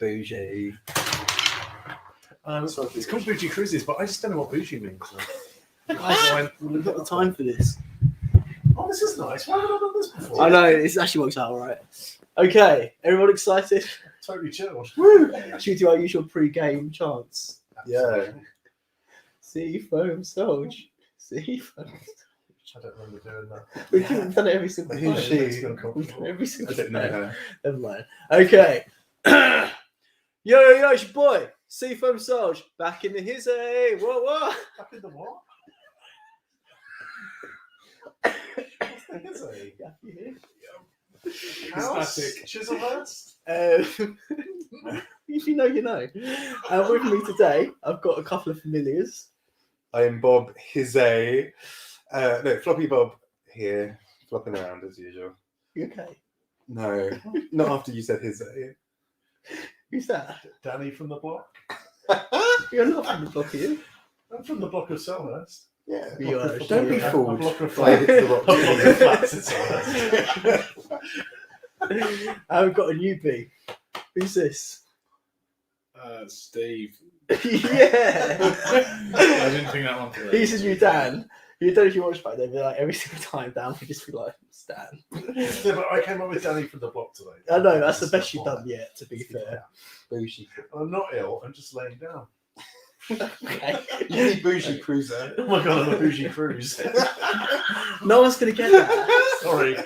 Bougie. It's called Bougie Cruises, but I just don't know what bougie means. We've got the time for this. Oh, this is nice. Why haven't I done this before? I know, it actually works out all right. Okay, everyone excited? Totally chilled. Woo! Should we do our usual pre-game chants? Yeah. See foam Solge. See foam. I don't remember doing that. We've done it every single time. Who's she? We've done it every single I don't know time. her. Never mind. Okay. Yo, it's your boy, Seafoam Solge, back in the hizzy. What? Back in the what? What's the hizzy? House? Chiselhurst? If you know, you know. With me today, I've got a couple of familiars. I am Bob Hizay. Floppy Bob here, flopping around as usual. You okay? No, not after you said Hizay. Who's that? Danny from the block? You're not from the block, are you? I'm from the block of Selhurst. Yeah. You are. Don't be A fooled. block of Like, flats. it's the A rock. block of flats in Selhurst. I've got a newbie. Who's this? Steve. Yeah. I didn't think that one through. He's a new Dan. You don't know if you watch back there, but like every single time Dan would just be like, Stan. Yeah, but I came up with Danny from the block today. I know, that's the best you've done yet, to be fair. Bougie. I'm not ill, I'm just laying down. Okay. You need bougie cruiser. Oh my god, I'm a bougie cruise. No one's going to get that. Sorry,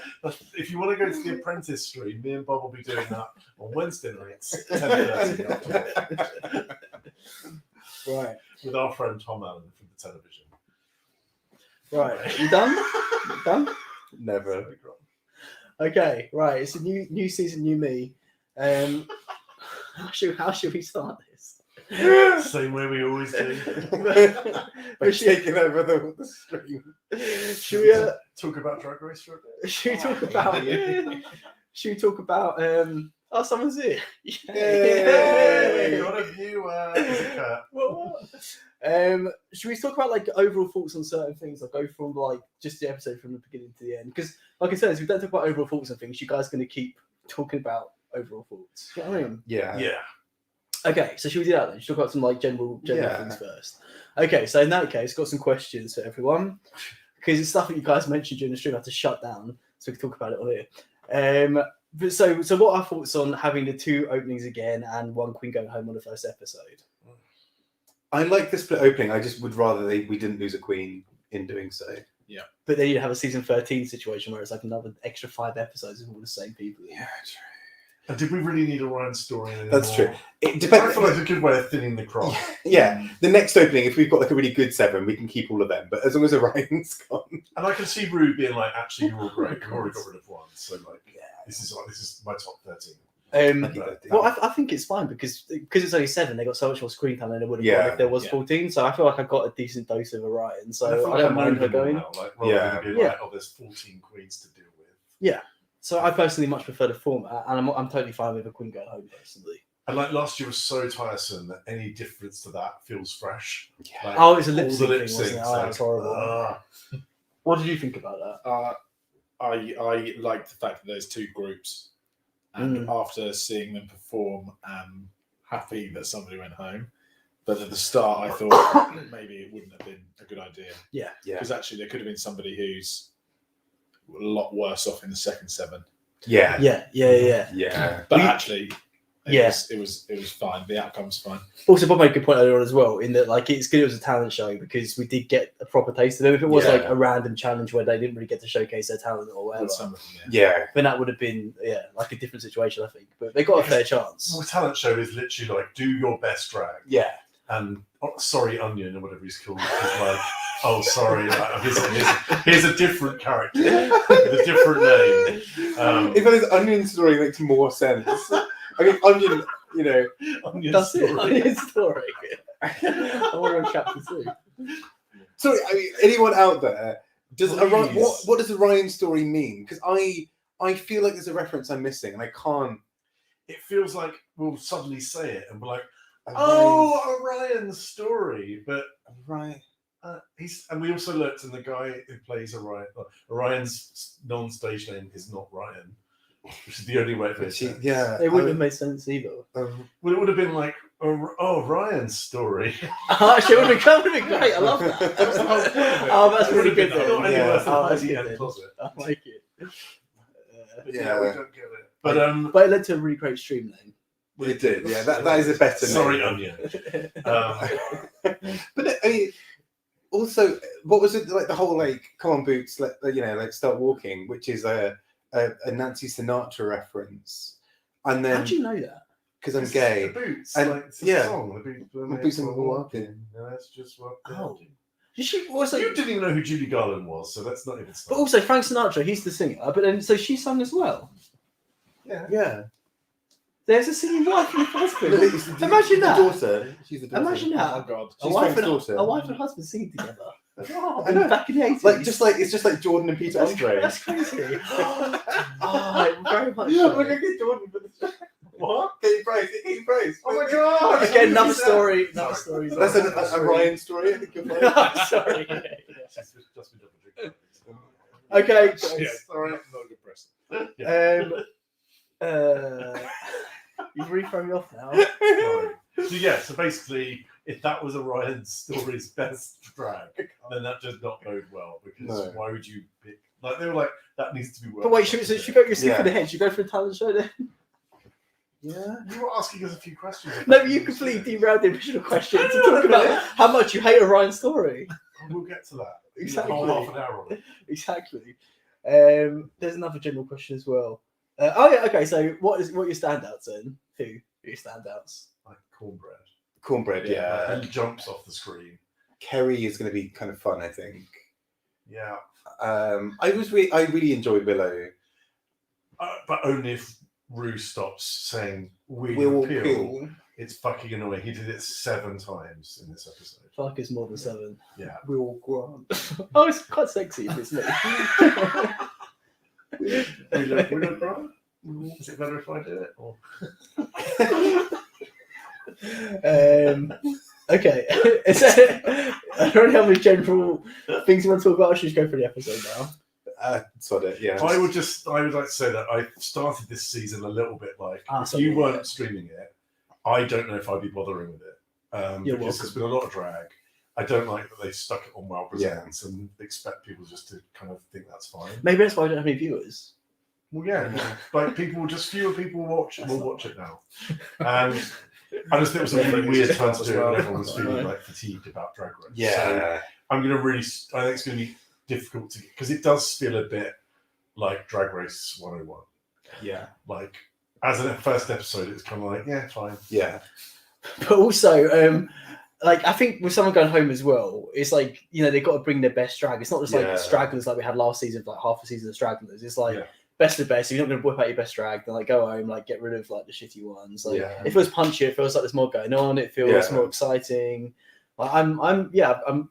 if you want to go to the Apprentice stream, me and Bob will be doing that on Wednesday nights, 10:30, Right. with our friend Tom Allen from the television. Right. You done? You done? Never. Okay, right. It's a new season, new me. How should we start this? Same way we always do. By taking over the stream. Should we Talk about Drag Race for a bit. should we talk about should we talk about oh, someone's here. Hey, Yay! what a viewer! It's a cat. What? Should we talk about like overall thoughts on certain things? I'll go from like just the episode from the beginning to the end. Because like I said, if we don't talk about overall thoughts on things, you guys are going to keep talking about overall thoughts. You know what I mean? Yeah. Yeah. Okay, so should we do that then? Should we talk about some like general Yeah. things first? Okay, so in that case, got some questions for everyone. Because it's stuff that you guys mentioned during the stream, I had to shut down so we can talk about it all here. But so what are our thoughts on having the two openings again and one queen going home on the first episode? I like the split opening. I just would rather we didn't lose a queen in doing so. But then you have a season 13 situation where it's like another extra 5 episodes with all the same people. Yeah, true. And did we really need a Ryan story anymore? That's true. It I depends. feel like a good way of thinning the crop. Yeah, the next opening, if we've got like a really good 7, we can keep all of them. But as long as Orion's gone, And I can see Rue being like, actually, you're all great. We've already got rid of one. So, like, this is my top 13. Well, I think it's fine because it's only 7. They got so much more screen time than they would have got if there was 14. So I feel like I got a decent dose of Orion. So I don't mind her going. Now, like, rather than being like, oh, there's 14 queens to deal with. Yeah. So I personally much prefer the format, and I'm totally fine with a queen going home personally. And like last year was so tiresome that any difference to that feels fresh. Yeah. Like, Oh, it was a all lip the sync thing, lip wasn't it? syncs, Oh, like, that's horrible. What did you think about that? I like the fact that there's 2 groups, and after seeing them perform, I'm happy that somebody went home. But at the start, I thought maybe it wouldn't have been a good idea. Yeah. Because actually, there could have been somebody who's a lot worse off in the second 7. Yeah. But actually, it was fine. The outcome's fine. Also, Bob made a good point earlier on as well, in that like it's good it was a talent show because we did get a proper taste of them. If it was like a random challenge where they didn't really get to showcase their talent or whatever, then that would have been like a different situation, I think. But they got a fair chance. Well, talent show is literally like, do your best drag. Yeah. And sorry, Onion or whatever he's called is like, oh, sorry, here's a different character with a different name. if this Onion story makes more sense. I mean, Onion, you know, That's it. Onion story. I want to chapter 2. So, I mean, anyone out there, does Please. what does Orion story mean? Because I feel like there's a reference I'm missing, and I can't. It feels like we'll suddenly say it and we're like, oh, Orion's story, but right. And we also looked, and the guy who plays Orion's non-stage name is not Ryan. which is the only way it makes She, sense. yeah, It wouldn't have made sense either. Well, it would have been like, oh, Ryan's story. Actually, it would have been great. I love that. That's the whole point. Oh, that's It would really have been good. Then. not any Yeah. worse than Oh, that's hiding good in then. the closet. I like it. But Yeah. we don't get it. But But it led to a really great stream then. it did. Yeah, that is a better sorry, name. Onion. But I mean, also, what was it like? The whole like, come on, Boots, like start walking, which is a Nancy Sinatra reference, and then How do you know that? because I'm gay, The Boots, And- like, it's a yeah. song. The Boots, The Boots and the Walking. That's just what they Oh. do. She also, You didn't even know who Judy Garland was, so that's not even. but also Frank Sinatra, he's the singer. But then, so she sung as well. yeah. There's a singing wife and a husband. Imagine Imagine that. Daughter. She's the daughter. Imagine Oh that. my god. She's Frank's daughter. A wife and husband singing together. I know. Back in the 80s. It's just like Jordan and Peter Andre. That's crazy. Oh, very much. Yeah, so. we're gonna get Jordan for the What? Katie Price. Oh my god! Again, another story. Another story. That's a Ryan story. I think you'll find. Sorry. Just been double drinking. Okay. Yeah, guys. sorry, not a good person. You've really thrown me off now. Sorry. So yeah, so basically, if that was a Ryan Story's best drag, then that does not bode well because No. why would you pick? Like they were like that needs to be worked. But wait, out should a you bit. go your skip Yeah. for the head? Should you go for a talent show then? Yeah. You were asking us a few questions. No, but you completely derailed the original question to talk about how much you hate a Ryan Story. We'll get to that. Exactly. Half an hour on it. Exactly. There's another general question as well. Oh yeah, okay. So what are your standouts then? Who are your standouts? Like cornbread. Cornbread. Yeah. He jumps off the screen. Kerry is going to be kind of fun, I think. Yeah, I really enjoyed Willow. but only if Rue stops saying we Will will peel. Peel. It's fucking annoying. He did it 7 times in this episode. Fuck is more than 7. Yeah. Will Grant. Oh, it's quite sexy if it's me. We don't cry? Is it better if I do it? Or... Okay. I don't have any general things you want to talk about. I should just go for the episode now. Sod it, yeah. I would like to say that I started this season a little bit like if you weren't streaming it, I don't know if I'd be bothering with it. You're Because welcome. there's been a lot of drag. I don't like that they stuck it on Well Presents and expect people just to kind of think that's fine. Maybe that's why I don't have any viewers. Well, yeah, like fewer people watch it. Will watch it now, and I just think it was a really weird time to do it when everyone was feeling like fatigued about Drag Race. So Yeah. I'm gonna I think it's gonna be difficult to because it does feel a bit like Drag Race 101. Yeah. Like as a first episode, it's kind of like yeah, fine. Yeah. But also, like I think with someone going home as well, it's like they've got to bring their best drag. It's not just like Yeah. stragglers like we had last season, like half a season of stragglers. It's like Yeah. best of the best. If you're not going to whip out your best drag, then like go home, like get rid of like the shitty ones. Like Yeah. it feels punchier. It feels like there's more going on. It feels Yeah. more exciting. Like I'm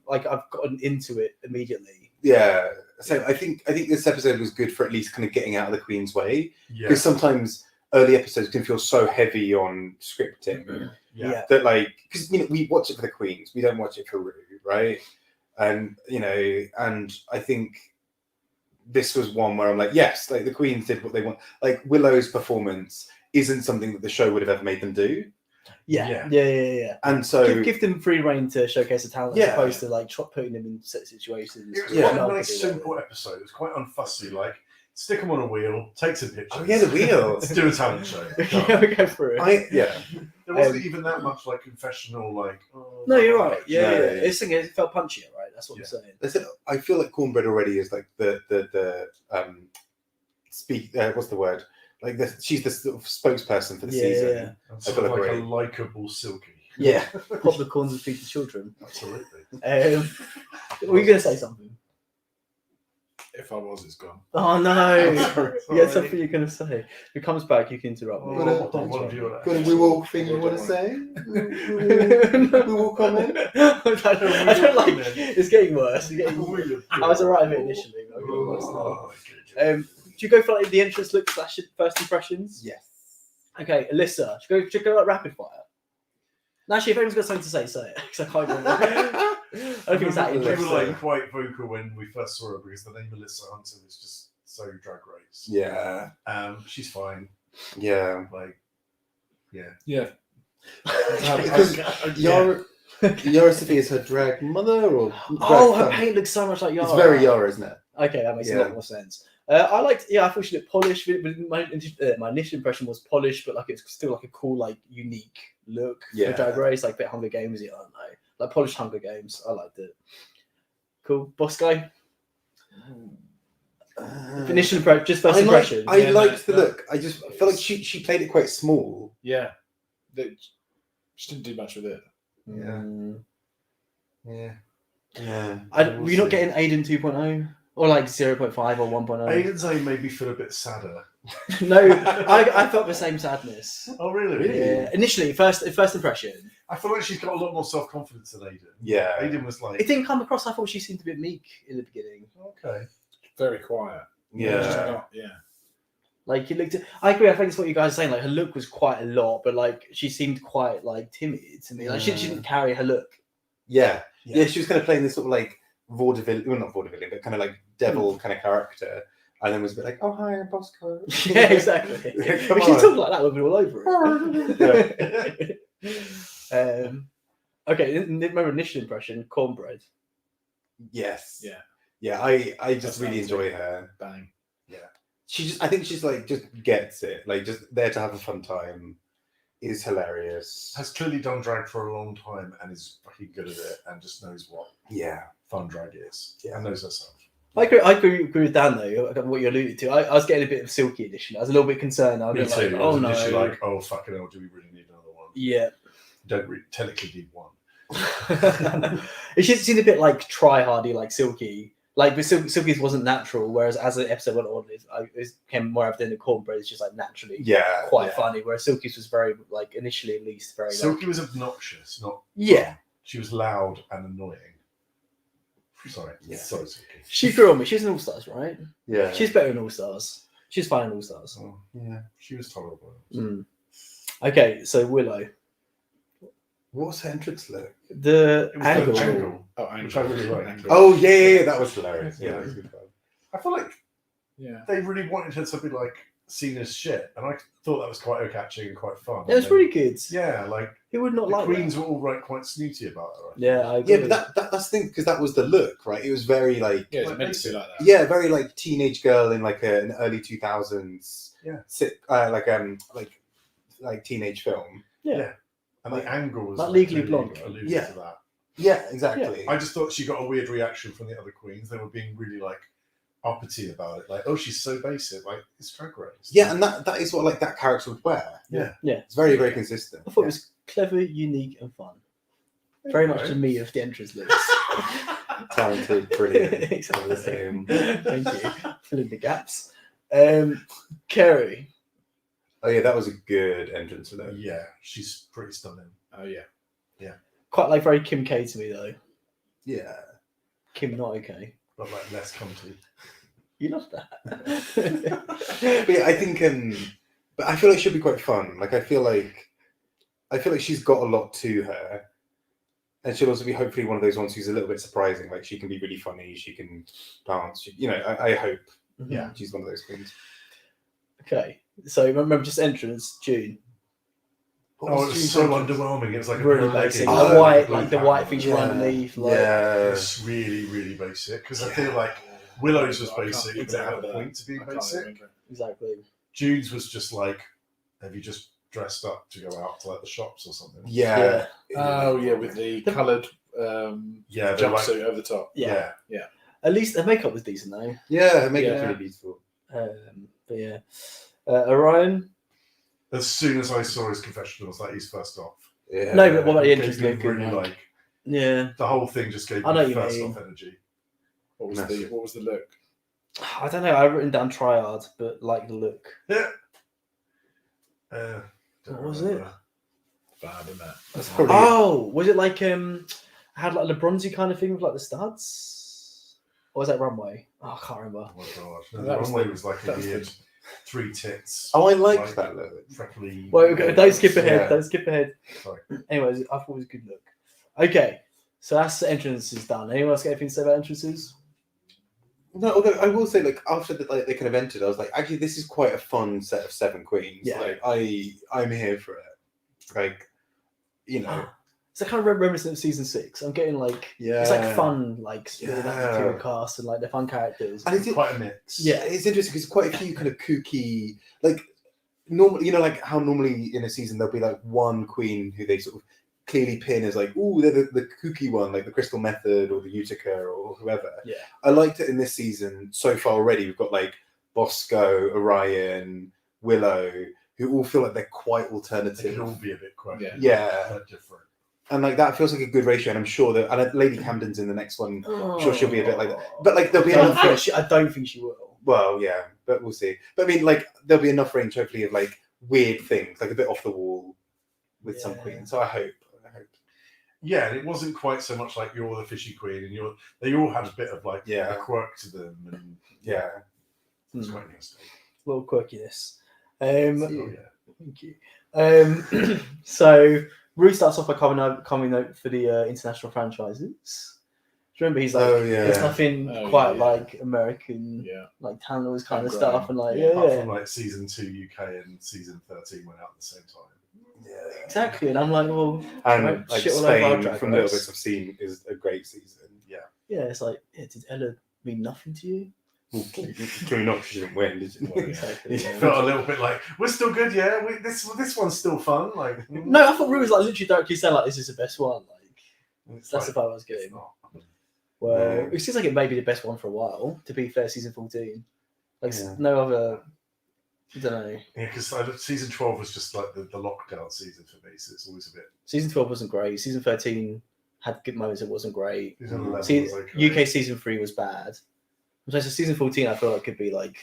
like I've gotten into it immediately. Yeah. So I think this episode was good for at least kind of getting out of the Queen's way. Yeah, Because sometimes early episodes can feel so heavy on scripting yeah. that because we watch it for the Queens, we don't watch it for Rue, right? And and I think this was one where I'm like, yes, like the Queens did what they want. Like Willow's performance isn't something that the show would have ever made them do, Yeah. and so Give them free reign to showcase the talent Yeah. as opposed to like putting them in set situations. It was Yeah. quite a No, nice, they do simple episode. It was quite unfussy. Like, stick them on a wheel, take some pictures. oh yeah, the wheels. Let's do a talent show. that. Yeah, we go through it. There wasn't even that much like confessional. Like, oh, No, you're right. Yeah. No, yeah. It felt punchier, right? That's what Yeah. I'm saying. Listen, I feel like Cornbread already is like the what's the word? Like she's the sort of spokesperson for the season. Yeah. And feel sort of like like a already- likable Silky. Yeah. Pop the corns and feed the children. Absolutely. Were you going to say something? If I was, it's gone. Oh no! Sorry. Yeah, something you're going to say. If it comes back, you can interrupt me. Oh, what do you want Got a wee walk thing you want to say? We will comment. I don't like. It's getting worse. It's getting. I was alright with it initially. But I'm getting worse now. Oh, okay. Do you go for like the entrance look / first impressions? Yes. Okay, Alyssa. Should you go like rapid fire? No, actually, if anyone's got something to say, say it. Because I can't remember. I don't think it's that We were interesting. like quite vocal when we first saw her because the name Alyssa Hunter was just so Drag Race. Yeah. She's fine. Yeah. Like, yeah. Yeah. Because Yara Sophie is her drag mother or Oh, drag her femme? paint looks so much like Yara. It's very Yara, isn't it? Okay, that makes a Yeah. lot more sense. I thought she looked polished. My initial impression was polished, but like it's still like a cool, like unique look Yeah. for Drag Race, like a bit Hunger Games. I don't know, like polished Hunger Games. I liked it. Cool, boss guy. Initial impression, just first impression. I Yeah, liked the no, look. I just felt like she played it quite small. Yeah. She didn't do much with it. Mm. Yeah. Yeah. We're not getting Aiden 2.0 or like 0.5 or 1.0. Aiden's aim made me feel a bit sadder. No, I felt the same sadness. Oh, really? Yeah, initially, first impression. I feel like she's got a lot more self-confidence than Aiden. Yeah. Aiden was like, It didn't come across. I thought she seemed a bit meek in the beginning. okay. Very quiet. She's Yeah. not, yeah. Like it looked. I agree. I think it's what you guys are saying. Like her look was quite a lot, but like she seemed quite like timid to me. Like she didn't carry her look. Yeah. Yeah. Yeah, she was kind of playing this sort of like vaudeville, well, not vaudeville, but kind of like devil kind of character. And then was a bit like, oh, hi, I'm Bosco. Yeah, exactly. Come We should on. talk like that. We'll be all over it. Okay. Remember initial impression, cornbread. Yes. Yeah. Yeah, I just That's really nice. enjoy her. Bang. I think she's like, just gets it. Like, just there to have a fun time. Is hilarious. Has clearly done drag for a long time and is fucking good at it and just knows what Yeah. fun drag is. Yeah. And knows herself. I agree with Dan though. What you alluded to. I was getting a bit of Silky edition. I was a little bit concerned. I Me was too. like, I oh was no. initially like, oh, fucking hell, do we really need another one? Yeah. Don't technically need one. It just seemed a bit like try-hardy, like Silky. Like, but Silky's wasn't natural, whereas as the episode went on, it became more evident that cornbread is just like naturally Yeah. quite funny, whereas Silky's was very, like, initially at least, very Silky like, was obnoxious, not. yeah. She was loud and annoying. Sorry. Yeah. Sorry, Silky. She grew on me. She's an All-Stars, right? Yeah. She's better than All-Stars. She's fine in All-Stars. Oh, Yeah. she was tolerable. Mm. Okay, so Willow. What's her entrance look? The It was angle. the angle. Oh, Which I really like. Angle. Oh, yeah, that was hilarious. Yeah, Yeah. that was good fun. I feel like Yeah. they really wanted her to be like seen as shit, and I thought that was quite eye-catching and quite fun. Yeah, it was And then- really good. Yeah, like Who would not the like queens that? were all right, quite snooty about her. I think. Yeah, I agree. Yeah, but that's the thing, because that was the look, right? It was very like, Yeah, it's Like meant to be basic. like that. yeah, very like teenage girl in like an early 2000s, Yeah. like teenage film. Yeah. And the angle was Like Legally really Blonde. alluded Yeah. to that. Yeah, exactly. I just thought she got a weird reaction from the other queens. They were being really like uppity about it, like, oh, she's so basic, like it's Drag Race. Yeah, and that is what like that character would wear. Yeah. Yeah. It's very, very consistent. I thought it was clever, unique, and fun. Very much the me of the entrance list. Talented, brilliant. Exactly. All the same. Thank you. Filling the gaps. Kerry. Oh yeah, that was a good entrance look. Yeah, she's pretty stunning. Oh, yeah. Quite like very Kim K to me though. Yeah. Kim not okay. But like less cunty. You love that. But yeah, I think but I feel like she'll be quite fun. Like I feel like she's got a lot to her. And she'll also be hopefully one of those ones who's a little bit surprising. Like she can be really funny, she can dance. I hope Yeah. she's one of those queens. Okay. So remember just entrance, June. What Oh, was it was June's so entrance? underwhelming. It was like a Really pair of basic. leggings. Oh, The white feature Yeah. underneath. Like, Yeah. It's really, really basic because I feel like Willow's was I can't basic, even but it had a remember point to being I can't basic. remember. Exactly. Jude's was just like, have you just dressed up to go out to like the shops or something? Yeah. Oh, yeah, with the coloured Yeah, they're like, jumpsuit over the top. Yeah. yeah. At least the makeup was decent though. Yeah, her makeup's Yeah. really beautiful. But yeah. Orion. As soon as I saw his confessionals, like he's first off. Yeah. No, but what about the It entrance gave me look? really and, like yeah. the whole thing just gave I know me what you first mean. off energy. What was Massive. the look? I don't know. I've written down triad, but like the look. Yeah. What was it? Bad, isn't it? That's probably Oh, was it like had like the bronzy kind of thing with like the studs? Or was that runway? Oh, I can't remember. Oh my god. No, That the was runway the- was like a that was weird the- 3 tits. Oh, I liked that look. Freckly. Well, don't skip ahead. Yeah. Don't skip ahead. Sorry. Anyways, I thought it was a good look. Okay, so that's the entrances done. Anyone else got anything to say about entrances? No, although I will say, like after they kind of entered, I was like, actually, this is quite a fun set of 7 queens. Yeah. Like I'm here for it. Like, you know, It's kind of reminiscent of season 6. I'm getting like it's like fun, like splitting up the two cast and like they're fun characters. and it's Quite a mix. Yeah, it's interesting because quite a few kind of kooky, like normally, you know, like how normally in a season there'll be like one queen who they sort of clearly pin as like, oh, they're the kooky one, like the Crystal Method or the Utica or whoever. Yeah. I liked it in this season so far already. We've got like Bosco, Orion, Willow, who all feel like they're quite They alternative. can all be a bit quite different. And like that feels like a good ratio, and I'm sure that Lady Camden's in the next one. I'm sure she'll be a bit like that. But like there'll be enough. I don't think she will. Well, yeah, but we'll see. But I mean, like there'll be enough range, hopefully, of like weird things, like a bit off the wall with some queens. So I hope. Yeah, and it wasn't quite so much like you're the fishy queen, and they all had a bit of like a quirk to them, and it was quite interesting. A little quirkiness. Thank you. So Rue starts off by coming out for the international franchises. Do you remember he's like, there's nothing quite like American, like talent, all this kind of stuff, and like apart from like season 2 UK and season 13 went out at the same time. Yeah, exactly. And I'm like, well, and like Spain, from little bits I've seen, is a great season. Yeah, it's like, did Ella mean nothing to you? Clearly not, she didn't win, did you? Exactly. You felt a little bit like, we're still good, yeah. This one's still fun. Like, no, I thought Rue was like literally directly saying like, this is the best one. Like, that's the vibe I was getting. Well, it seems like it may be the best one for a while. To be fair, season 14, like no other. I don't know. Yeah, because season 12 was just like the lockdown season for me, so it's always a bit. Season 12 wasn't great. Season 13 had good moments. It wasn't great. Season 11 was okay. UK season 3 was bad. So season 14, I feel like could be like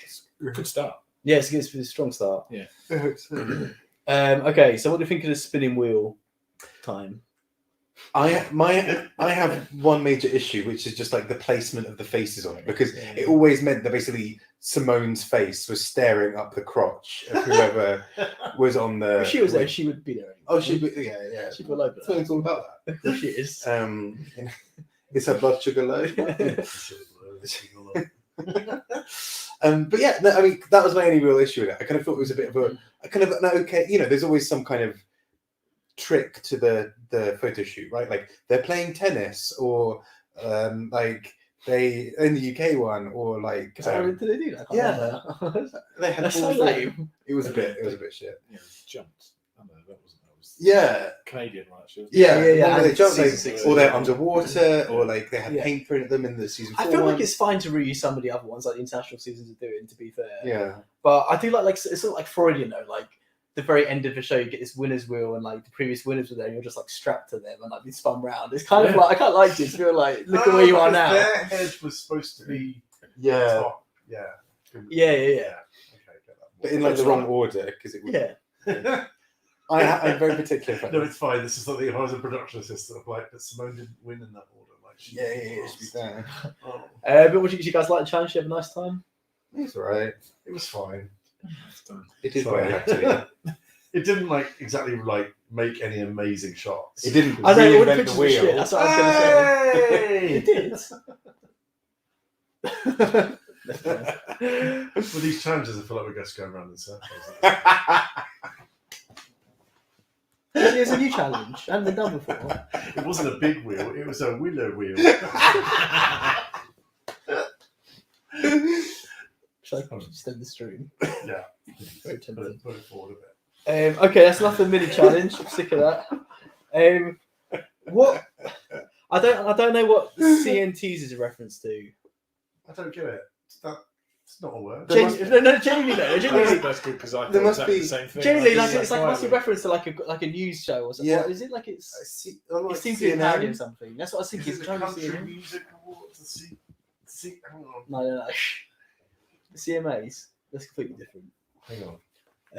good start. Yeah, it's a strong start. Yeah. I hope so. Okay, so what do you think of the spinning wheel time? I have one major issue, which is just like the placement of the faces on it, because it always meant that basically Simone's face was staring up the crotch of whoever was on the. If she was there, she would be there. Oh, she'd be, yeah. She'd be all over that. It's all about that. Of course she is. Is her blood sugar low? But yeah, no, I mean that was my only real issue with it. I kind of thought it was a bit of okay. You know, there's always some kind of trick to the photo shoot, right? Like they're playing tennis, or like they in the UK one, or like did they do that? Yeah, they had so lame. It was a bit shit. Yeah, jumped. I don't know, that wasn't. Yeah, Canadian one actually. Yeah. They jumped, like, or they're underwater, or like they had paint thrown at them in the season 4 I feel like it's fine to reuse some of the other ones, like the international seasons are doing. To be fair, yeah. But I do like it's sort of like Freudian though, like. The very end of the show, you get this winner's wheel, and like the previous winners were there, and you're just like strapped to them and like be spun round. It's kind of like I kind of liked it. To feel like look at where you are now. Their head was supposed to be top. Yeah. Okay, get that. But in like the wrong order, because it was. I'm very particular. No, it's fine. This is something if I was a production assistant, like, but Simone didn't win in that order. Like, she's there. But what did you guys like the challenge? You have a nice time? It's alright. It was fine. It is what I have to be. It didn't like exactly like make any amazing shots. It didn't. I know. All the reinvent pictures the were wheel. shit. That's what I was going to say. It did. With these challenges, I feel like we're just going around in circles. It's a new challenge. I haven't been done before. It wasn't a big wheel. It was a willow wheel. Should I extend the stream? Yeah. Very tempting. Put it forward a bit. Okay, that's enough of a mini challenge. I'm sick of that. What? I don't know what CNTs is a reference to. I don't get it. It's not a word. Genuinely though. Genuinely, That's good because I thought There must exactly be- the same thing. genuinely, I like did it's like that must be quietly. reference to like a news show or something. Yeah. Is it like it's? It Like seems to be a CNN. parody of something. That's what I was Is thinking. it the Trying to country see. music awards? Hang on. No. The CMAs. That's completely different. Hang on.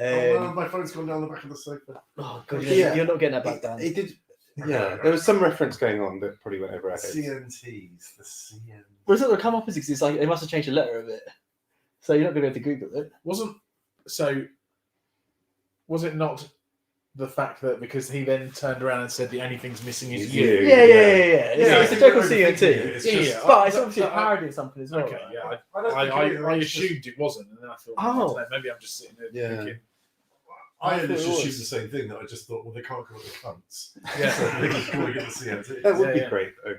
Oh, no, Um, my phone's gone down the back of the sofa. oh god, Yeah. you're not getting that back down. It did. Yeah, there was some reference going on that probably went over our heads. CNTs. The CN. But it's not going to come up as it's like they must have changed the letter of it, so you're not going to be able to Google it. Was it not the fact that because he then turned around and said the only thing's missing is Is you. you. Yeah. It's a I joke on think CNT. it's Yeah, just- yeah. But it's I- obviously a I- parody of something as well. Okay, right? yeah. I don't think it is, I it's just- assumed it wasn't, and then I thought, Oh. I don't know, maybe I'm just sitting there Yeah. thinking, I I thought it just assumed was. the same thing, that I just thought, well, they can't call it the cunts. Yeah. So they just call it the CNT. That would be Yeah. great though.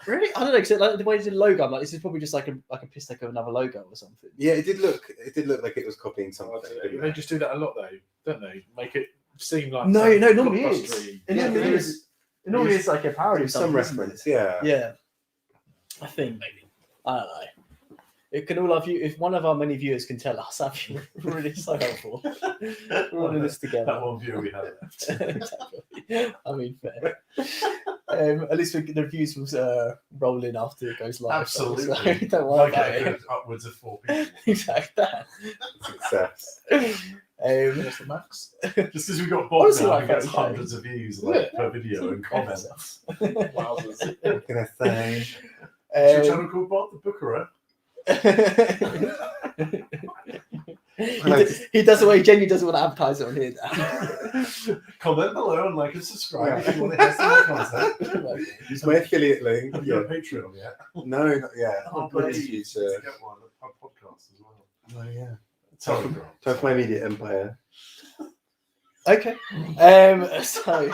Really? I don't know. Cause like the way they did the logo, I'm like, this is probably just like a piss take of another logo or something. Yeah, it did look like it was copying something. didn't they it? just do that a lot though, don't they? Make it seem like No, some normally it is. blockbustery- It Yeah, normally there is. It normally is like a parody of Some something. isn't it? reference, yeah. Yeah. I think maybe. I don't know. It can all of you. If one of our many viewers can tell us, that'd be really so helpful. We're all in this together. That one view we had left. Exactly. I mean, fair. At least the views will roll in after it goes live. Absolutely. So don't worry Like about it it. goes upwards of 4 people. Exactly that. Success. What's the max? Just because we've got Bob Honestly, now, like who gets that, hundreds of views like, Yeah. per video and comments. Wowzers. What can I say? Is your channel called Bob the Bookerer? he does the way Jenny doesn't want to advertise it on here now. Comment below and like and subscribe if you want to hear some more content. Use my affiliate link. Have you Yeah. got a Patreon yet? No, not yet. Oh, But God. in the To future. get one, a podcast as well. Oh yeah. Telegram. Time for my media empire. Okay. So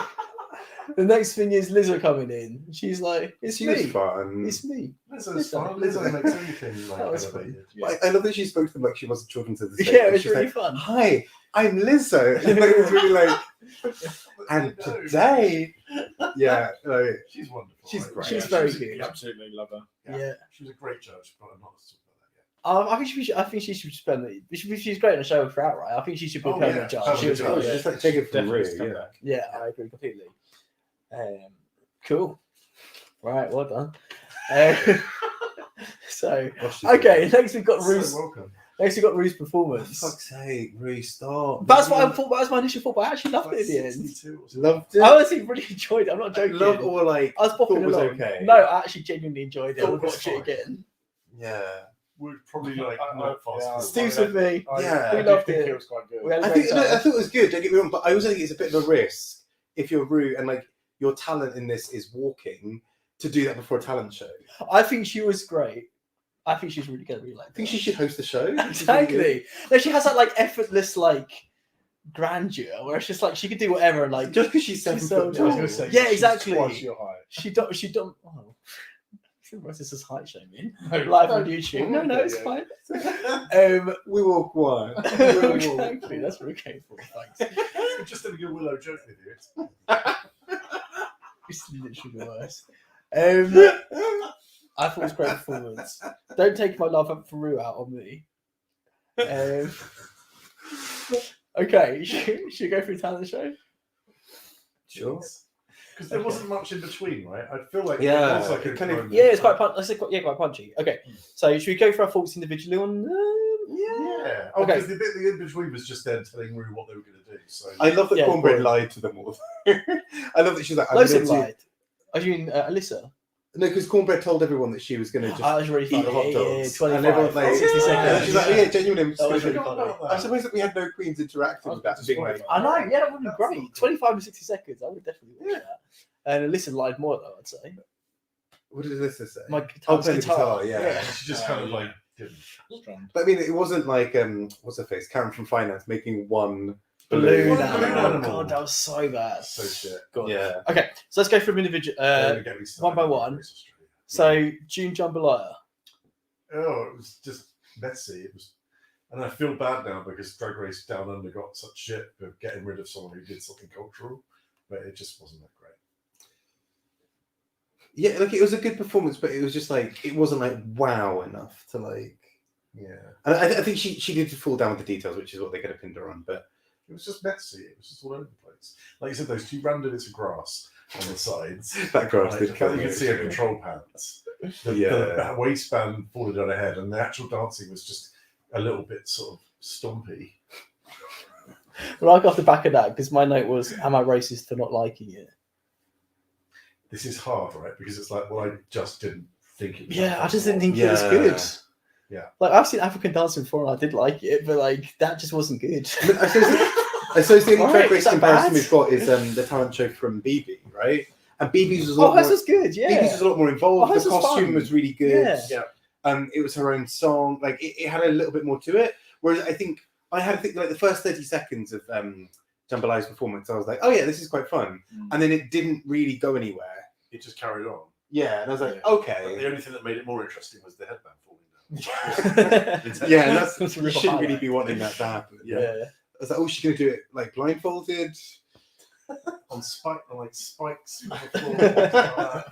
the next thing is Lizzo coming in. She's like, it's She was me. fun. It's me. Lizzo's fun. Lizzo makes everything like That was elevated. But I love that she spoke to them like she wasn't talking to the stage. Yeah, it Like, was she's really like, fun. Hi, I'm Lizzo. And like, it was really like, and today, yeah, like, She's wonderful. She's right? great. She's Yeah, very she's- good. Absolutely love her. Yeah. She was a great judge, but I'm not talking about that yet. I think she should spend it. She's great in the show throughout, right? I think she should be a Oh, permanent yeah. judge. She was Permanent great. judge. just like Jacob from Definitely Rue, come yeah. back. Yeah, I agree completely. Cool. Right, well done. So Oh, she's okay, great. next we've got Rue's. So welcome. Next we've got Rue's For performance. fuck's sake, Rue, stop. That's what I thought. That was my initial thought, but I actually loved it at the end. 62 or something. Loved it. I honestly really enjoyed it. I'm not joking. Love or like, I was popping thought was along. okay. No, I actually genuinely enjoyed it. I Thought would was watch it fine. again. yeah. We'd probably like I- not fast yeah, forward. Steve's with me. Yeah. We I loved did think it. it was quite good. We had a I great think no, I time. thought it was good. Don't get me wrong, but I also think it's a bit of a risk if you're Rue and like your talent in this is walking to do that before a talent show. I think she was great. I think she's really good. I really like I think she should host the show. Exactly. No, she has that like effortless like grandeur where it's just like she could do whatever and like Just because she's 7 She's foot so I was tall. gonna say, Yeah, she's exactly. Twice your height. she don't. Oh, this is height shaming. No, Live on no. YouTube. No, no, it's Yeah. fine. We walk one. Exactly. That's what we came for. Thanks. We're just having a Willow joke with you. It's literally the worst. I thought it was a great performance. Don't take my love for Rue out on me. Okay, should we go through talent show? Sure. Because there wasn't much in between, right? I feel like Yeah, it was like it a kind of- moment. Yeah, it's quite quite punchy. Okay, so should we go for our thoughts individually on? Yeah. Oh, Okay. because the bit the in between was just them telling Rue what they were going to do. So I love that Yeah, Cornbread boring. lied to them all. I love that she's like, I'm Loads gonna of do- lied. I mean, Alyssa. No, because Cornbread told everyone that she was going to just That was really eat funny. hot Yeah, dogs. 25, and everyone's like, 60 yeah. seconds. She's like, oh, yeah, genuinely, I'm just That gonna was do really it. funny. I'm surprised that we had no queens interacting with that. Being like, I know, yeah, that would be That's great. not 25 to 60 seconds. I would definitely watch that. And Alyssa lied more, though, I'd say. what did Alyssa say? My Oh, guitar's playing the guitar, yeah. she just kind of like didn't. Strong. But I mean, it wasn't like what's her face, Karen from Finance, making one Balloon. balloon. Balloon Oh, animal. God, that was so bad. So shit. God. Yeah. Okay, so let's go through them individual. Don't get me started one by on one. Race Australia. So, June Jambalaya. Oh, it was just messy. It was, and I feel bad now because Drag Race Down Under got such shit for getting rid of someone who did something cultural, but it just wasn't that great. Yeah, like it was a good performance, but it was just like it wasn't like wow enough to like. Yeah, And I think she did fall down with the details, which is what they could have pinned her on. But it was just messy. It was just all over the place. Like you said, those two random bits of grass on the sides. that grass Like, did kill you me. could see her control pants. The Yeah. waistband falling on her head, and the actual dancing was just a little bit sort of stompy. Well, I got off the back of that because my note was, am I racist for not liking it? This is hard, right? Because it's like, well, I just didn't think it was. Yeah, that I just fun. didn't think it was Yeah. good. Yeah. Like, I've seen African dancing before and I did like it, but like, that just wasn't good. I suppose I suppose the only Alright, Drag Race is that comparison bad? we've got is the talent show from BB, right? And BB's was a Oh, lot hers more. was good. Yeah. BB's was a lot more involved. Oh, hers The was costume fun. was really good. Yeah. It was her own song. Like it had a little bit more to it. Whereas I think like the first 30 seconds of Jambalay's performance, I was like, oh yeah, this is quite fun. And then it didn't really go anywhere. It just carried on. Yeah, and I was like, Yeah. But okay. the only thing that made it more interesting was the headband falling down. Yeah, and that's That's a you real shouldn't really highlight. be wanting that to happen. Yeah. Yeah. I was like, oh, she's gonna do it like blindfolded. on spikes. On the floor.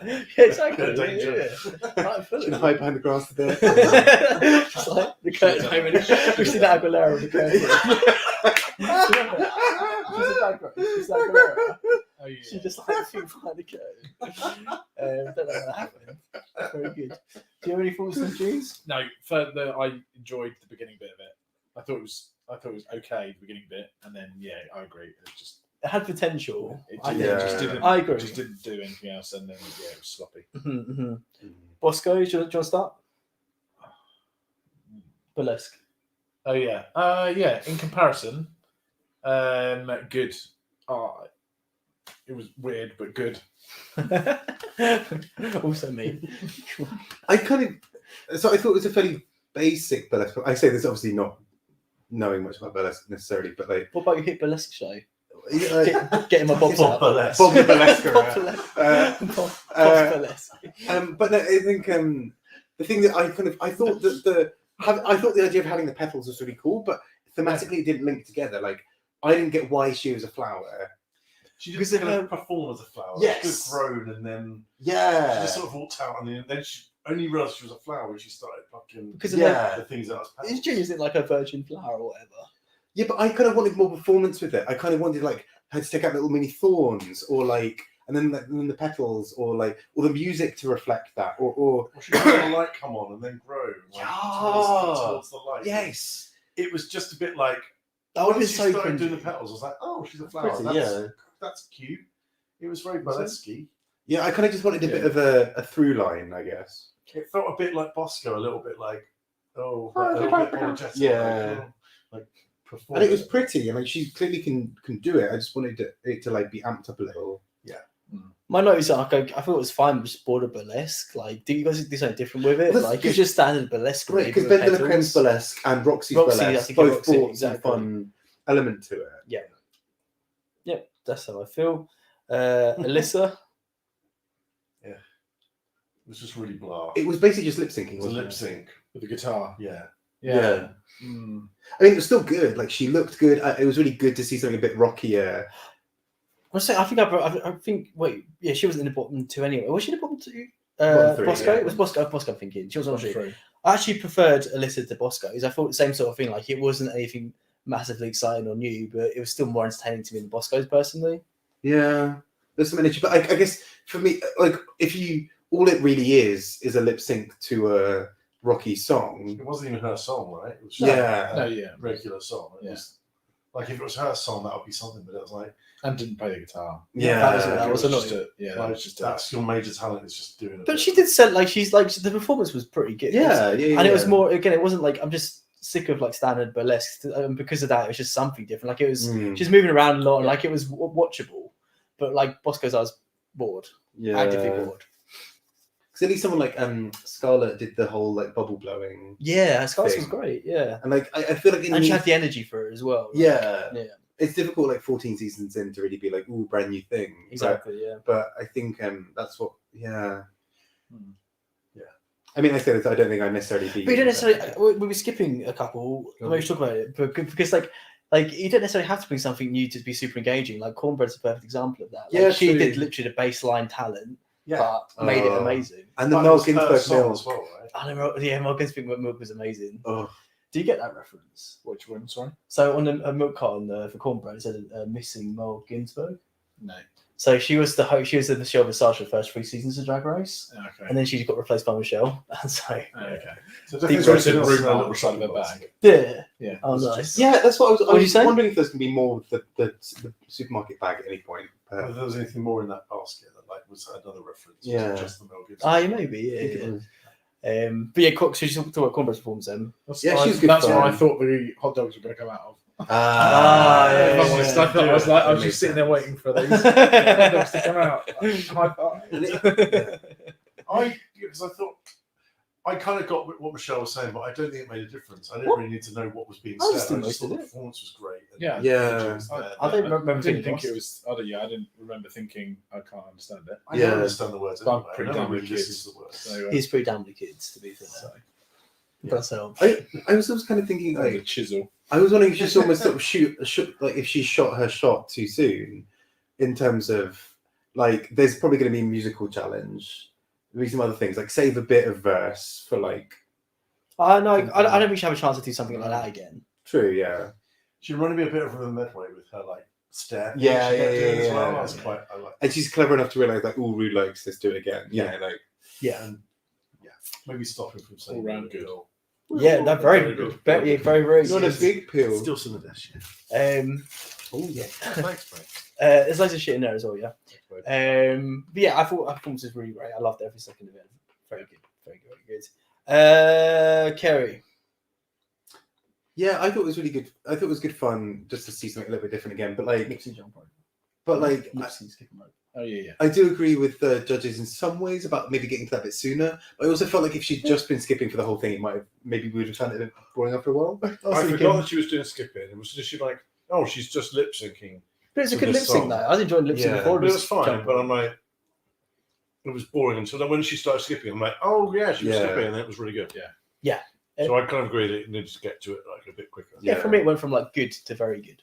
Yeah, exactly. Bit of danger. Yeah. Right, She's gonna hide behind the grass a bit. Just like the curtain moment. Christina Aguilera with the curtain. She's a bad girl. Christina Aguilera. Oh, yeah. She just like feet behind the curtain. Don't know what happened. Very good. Do you have any thoughts on Jews? No, further, I enjoyed the beginning bit of it. I thought it was okay, the beginning bit, and then yeah, I agree. It just It had potential. it I didn't, think. Yeah. just didn't. I agree. Just didn't do anything else, and then yeah, it was sloppy. Mhm. Bosco, do you want to start? Burlesque. Oh yeah, yeah. In comparison, good. It was weird, but good. Also me. I thought it was a fairly basic burlesque. I say this obviously not knowing much about burlesque necessarily, but like What about your hit burlesque show? uh, Getting my bobs out. Burlesque. Bob the Burlesque. Bob Burlesque. Bob's Burlesque. But I think the thing that I thought that I thought the idea of having the petals was really cool, but thematically it didn't link together. Like I didn't get why she was a flower. She Because just of kind her- of performed as a flower. Yes. She was grown and then she Yeah, just sort of walked out and then she only realised she was a flower when she started fucking Because of yeah, the things that was Is Junior's it like a virgin flower or whatever? yeah. But I kind of wanted more performance with it. I kind of wanted like her to take out little mini thorns, or like, and then the petals, or the music to reflect that, or Or she let the light come on and then grow like, towards the light. yes, It was just a bit like That would have been once she so started doing the cringy. petals, I was like, oh, she's a flower. pretty, That's cute. It was very burlesque. yeah. I kind of just wanted a bit of a through line, I guess. It felt a bit like Bosco, a little bit like, a little bit energetic. Yeah. Like And it was performance. pretty, and like she clearly can do it. I just wanted it to like be amped up a little. My note is like I thought it was fine, but just border burlesque. Like, do you guys do something different with it? Well, Like, it's just standard burlesque. Right, because with Vendela petals. Crem's burlesque and Roxy's Roxy, I burlesque think both Roxy, brought exactly. some fun element to it. Yep, that's how I feel. Alyssa. It was just really blah. It was basically just lip syncing, It was a wasn't lip it? sync. With the guitar. Yeah. Yeah. Mm. I mean, it was still good. Like she looked good. It was really good to see something a bit rockier. I think. Wait, yeah, she wasn't in the bottom two anyway. Was she in the bottom two? Bottom three, Bosco. yeah. It was Bosco. Bosco. I'm thinking she was on three. True. I actually preferred Alyssa to Bosco's. I thought the same sort of thing. Like it wasn't anything massively exciting or new, but it was still more entertaining to me than Bosco's personally. Yeah, there's some energy, but I guess for me, like if you all it really is a lip sync to a rocky song. It wasn't even her song, right? It was Yeah. a No, yeah. regular song. It Yeah. was like if it was her song, that would be something. But it was like, And didn't play the guitar. Yeah, that was just annoying. that like, was just that's your major talent is just doing it. But she did say like she's like the performance was pretty good. yeah, And it was more again. It wasn't like I'm just sick of like standard burlesque. Because of that, it was just something different. Like it was she's moving around a lot. And, like it was watchable. But like Bosco's, I was bored, actively bored. Because at least someone like Scarlett did the whole like bubble blowing, Yeah, Scarlett was Thing. great. Yeah, and like I feel like and she had the energy for it as well. Like, yeah, yeah, it's difficult like 14 seasons in to really be like ooh brand new thing. exactly. Yeah. But I think that's what yeah. Hmm. Yeah. I mean, I say this. I don't think I necessarily. But you don't necessarily. We were skipping a couple. Maybe we should talk about it, but because like you don't necessarily have to bring something new to be super engaging. Like Cornbread's a perfect example of that. Like, Yeah, she true. did literally the baseline talent, yeah. but made it Oh. amazing. And the That Mel was her Ginsberg song film as well, right? I know, yeah, Mel Ginsberg milk was amazing. Oh, Do you get that reference? Which one? Sorry. So on a milk carton for Cornbread, it said missing Mel Ginsberg. No. So she was the host. She was the Michelle Visage for the first 3 seasons of Drag Race, Okay. and then she got replaced by Michelle. And so Okay. So Deep definitely roasted something else root in on that the side of her bag. yeah, Yeah. oh It's nice. just- yeah, that's what I was. I What did you was say? wondering if there's gonna be more with the supermarket bag at any point. Whether there was anything more in that basket that like was another reference. Yeah. To just the Mel Gibson. Ah, maybe, yeah. But yeah, so she talked about Cornbread's performance then. Yeah, she was good That's fun. what I thought the hot dogs were going to come out of. yeah, If I'm honest, I thought I was like, I was just sitting there waiting for these films to come out. High five. Because I thought I kind of got what Michelle was saying, but I don't think it made a difference. I didn't really need to know what was being I said. understood I just most of thought the it. performance was great. And Yeah. the Yeah. energy was there. I don't remember I didn't think thinking it was. I didn't remember thinking I can't understand it. I Yeah. don't understand the words. But I'm Anyway. pretty I never damn really kids. listened to the words. So, he's pretty damn good kids, to be fair. Does help. I was kind of thinking the like chisel. I was wondering if she's almost sort of shoot like if she shot her shot too soon, in terms of like there's probably going to be a musical challenge, maybe some other things like save a bit of verse for like. I don't think we should have a chance to do something like that again. True, yeah. She reminded me a bit of a Medway with her like stare. Yeah, she kept yeah, doing yeah, as well. yeah. I was quite. I like. And she's clever enough to realize like, oh, Rue likes this, do it again. Yeah. You know, like Yeah, And yeah, maybe stop him from saying All round good. girl. yeah, that's very Very good. good. Very, very, very not a good. big pill. Still some of this. Oh yeah. Thanks, mate. There's loads of shit in there as well. Yeah. Thanks, mate. But yeah, I thought her performance was really great. I loved every second of it. Very good. Very good. Very good. Kerry. Yeah, I thought it was really good. I thought it was good fun just to see something a little bit different again. But like, Lip-sync jump rope. lip-sync skipping rope. Oh yeah. I do agree with the judges in some ways about maybe getting to that bit sooner. But I also felt like if she'd just been skipping for the whole thing, it might have maybe we would have found it a bit boring after a while. I forgot that she was doing skipping. It was just she like, oh, she's just lip syncing. But it's a To good this lip sync song. though. I was enjoying lip sync Yeah. before. But it was fine. jump But rope. I'm like, it was boring until then when she started skipping. I'm like, oh yeah, she was Yeah. skipping, and it was really good. Yeah. So I kind of agree that it needed to get to it like a bit quicker. Yeah, for me it went from like good to very good.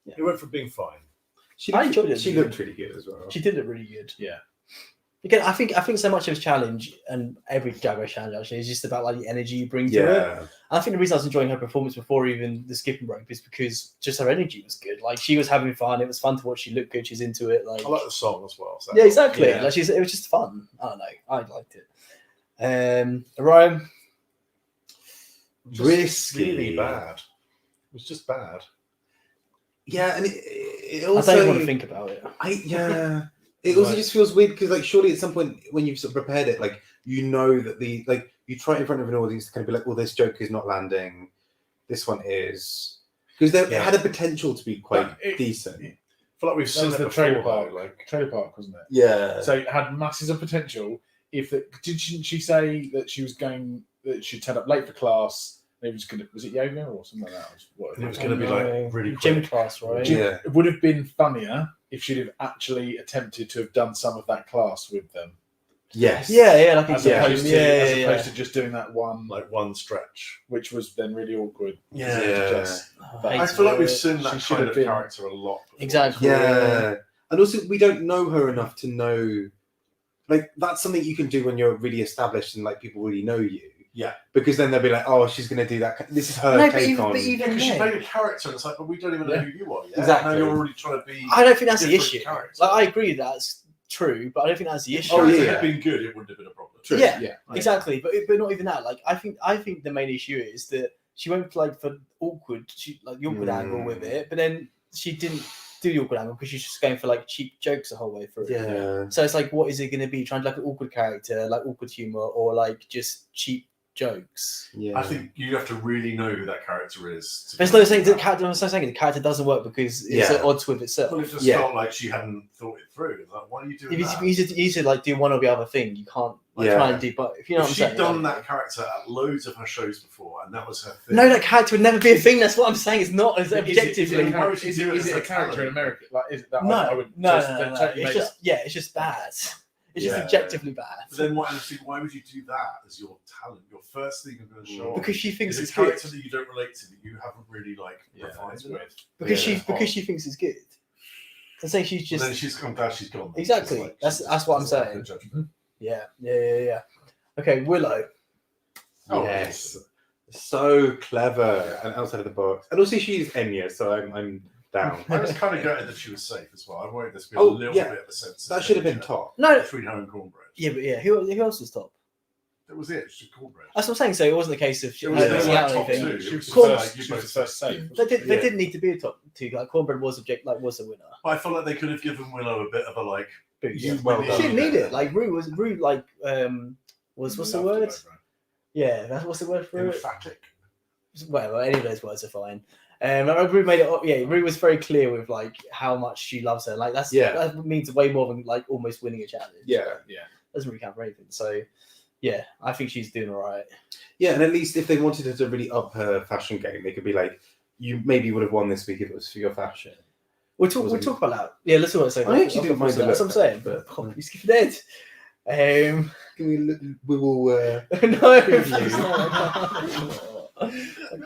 It went from being fine. She I enjoyed it. She looked really good as well. She did it really good. Yeah. Again, I think so much of his challenge and every Drag Race challenge actually is just about like the energy you bring to it. Yeah. I think the reason I was enjoying her performance before even the skipping rope is because just her energy was good. Like she was having fun. It was fun to watch. She looked good. She's into it. Like I like the song as well. So yeah, exactly. Yeah. Like it was just fun. I don't know. I liked it. Ryan. Just Risky. really bad. It was just bad. Yeah, and it I also don't even want to think about it. It also Right. just feels weird because like surely at some point when you've sort of prepared it, like you know that the like you try it in front of an audience to kind of be like, well, this joke is not landing, this one is, because it had a potential to be quite But it- decent. I feel like we've That seen was it the before. trailer park, Like trailer park, wasn't it? Yeah. So it had masses of potential. Didn't she say that she was going that she'd turn up late for class? It was was it yoga or something like that? it was going to be like really gym quick. class, right? Yeah. It would have been funnier if she'd have actually attempted to have done some of that class with them, Yes. Yeah, like as yeah, opposed to yeah. opposed to just doing that one, Like one stretch. which was then really awkward. Yeah. Just- I I hate feel like it. we've seen She that should kind have of been- character a lot. before. Exactly. Yeah. And also we don't know her enough to know, like that's something you can do when you're really established and like people really know you. Yeah. Because then they'll be like, oh, she's going to do that. This is her No, but take even, on. but Yeah, even because she then, played a character, and it's like, but we don't even know Yeah. who you are yet. Exactly. Now you're already trying to be. I don't think that's the different issue. characters. Like I agree that's true, but I don't think that's the issue. Oh, yeah. if it had been good, it wouldn't have been a problem. True. Yeah, Yeah, exactly. But not even that. Like I think the main issue is that she went like for awkward, the awkward angle with it, but then she didn't do the awkward angle because she's just going for like cheap jokes the whole way through. Yeah. So it's like, what is it going to be? Trying to like an awkward character, like awkward humor, or like just cheap jokes? Yeah. I think you have to really know who that character is. There's no saying the character. I'm so saying the character doesn't work because it's Yeah. at odds with itself. Well, it just Yeah. felt like she hadn't thought it through. Like, why are you doing If that? it's easy to like do one or the other thing, you can't like, Yeah. try and do both. You know If what I'm she'd saying? done Like- that character at loads of her shows before, and that was her thing. No, that character would never be a thing. That's what I'm saying. It's not as Is it- objectively. Why would she do it is as it a a character in talent? America? Like, is it that? No, I would no, just no. totally It's make just it's just bad. It's just Yeah. objectively bad. But then why would you do that as your talent? Your first thing you're going to show off Because she thinks is it's a good. character that you don't relate to, that you haven't really like refined it's enough. weird. Because Yeah. she thinks it's good. I'm saying she's And just then I'm glad she's gone. Exactly. It's like, That's what I'm it's like saying. her judgment. yeah. Okay, Willow. Oh, Yes. So clever and outside of the box. And also she's Enya, so I'm down. I was kind of gutted that she was safe as well. I wanted this to be a Oh, little yeah. bit of a sense. That should have been top. No, between her and Cornbread. yeah, but yeah, who else was top? That was it. It's just Cornbread. That's what I'm saying. So it wasn't a case of It was her the, missing like, out or top anything. two. She was Cool. the Like, first, you she was the both first said. safe. They Yeah. didn't need to be a top two. Like Cornbread was like was a winner. But I felt like they could have given Willow a bit of a like. Yeah. Well She done. didn't need it. Like Rue like was what's the Loved word? it, over. Yeah, that's what's the word for it. Emphatic. Whatever, any of those words are fine. Rue made it. Yeah, Rue was very clear with like how much she loves her. Like that means way more than like almost winning a challenge. Yeah. Doesn't really count for anything. So yeah, I think she's doing all right. Yeah, and at least if they wanted her to really up her fashion game, they could be like, you maybe would have won this week if it was for your fashion. We'll talk about that. Yeah, let's talk about that. I actually didn't mind the That's what I'm saying. but You skip dead. we will. No, I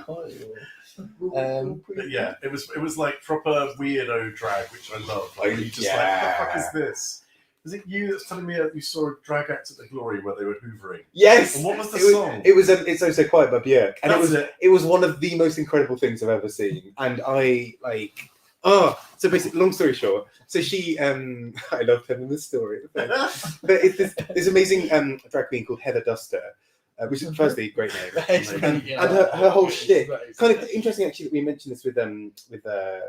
can't. But yeah, it was like proper weirdo drag, which I love. Like you just like, what the fuck is this? Is it you that's telling me that you saw a drag act at the Glory where they were hoovering? Yes. And what was the song? It was It's So So Quiet by Björk, and That's it was one of the most incredible things I've ever seen. And I like. Oh, so basically, long story short, so she, I love telling this story, but it's this amazing drag queen called Heather Duster, which is firstly a great name, and her whole shtick, kind of interesting actually that we mentioned this with the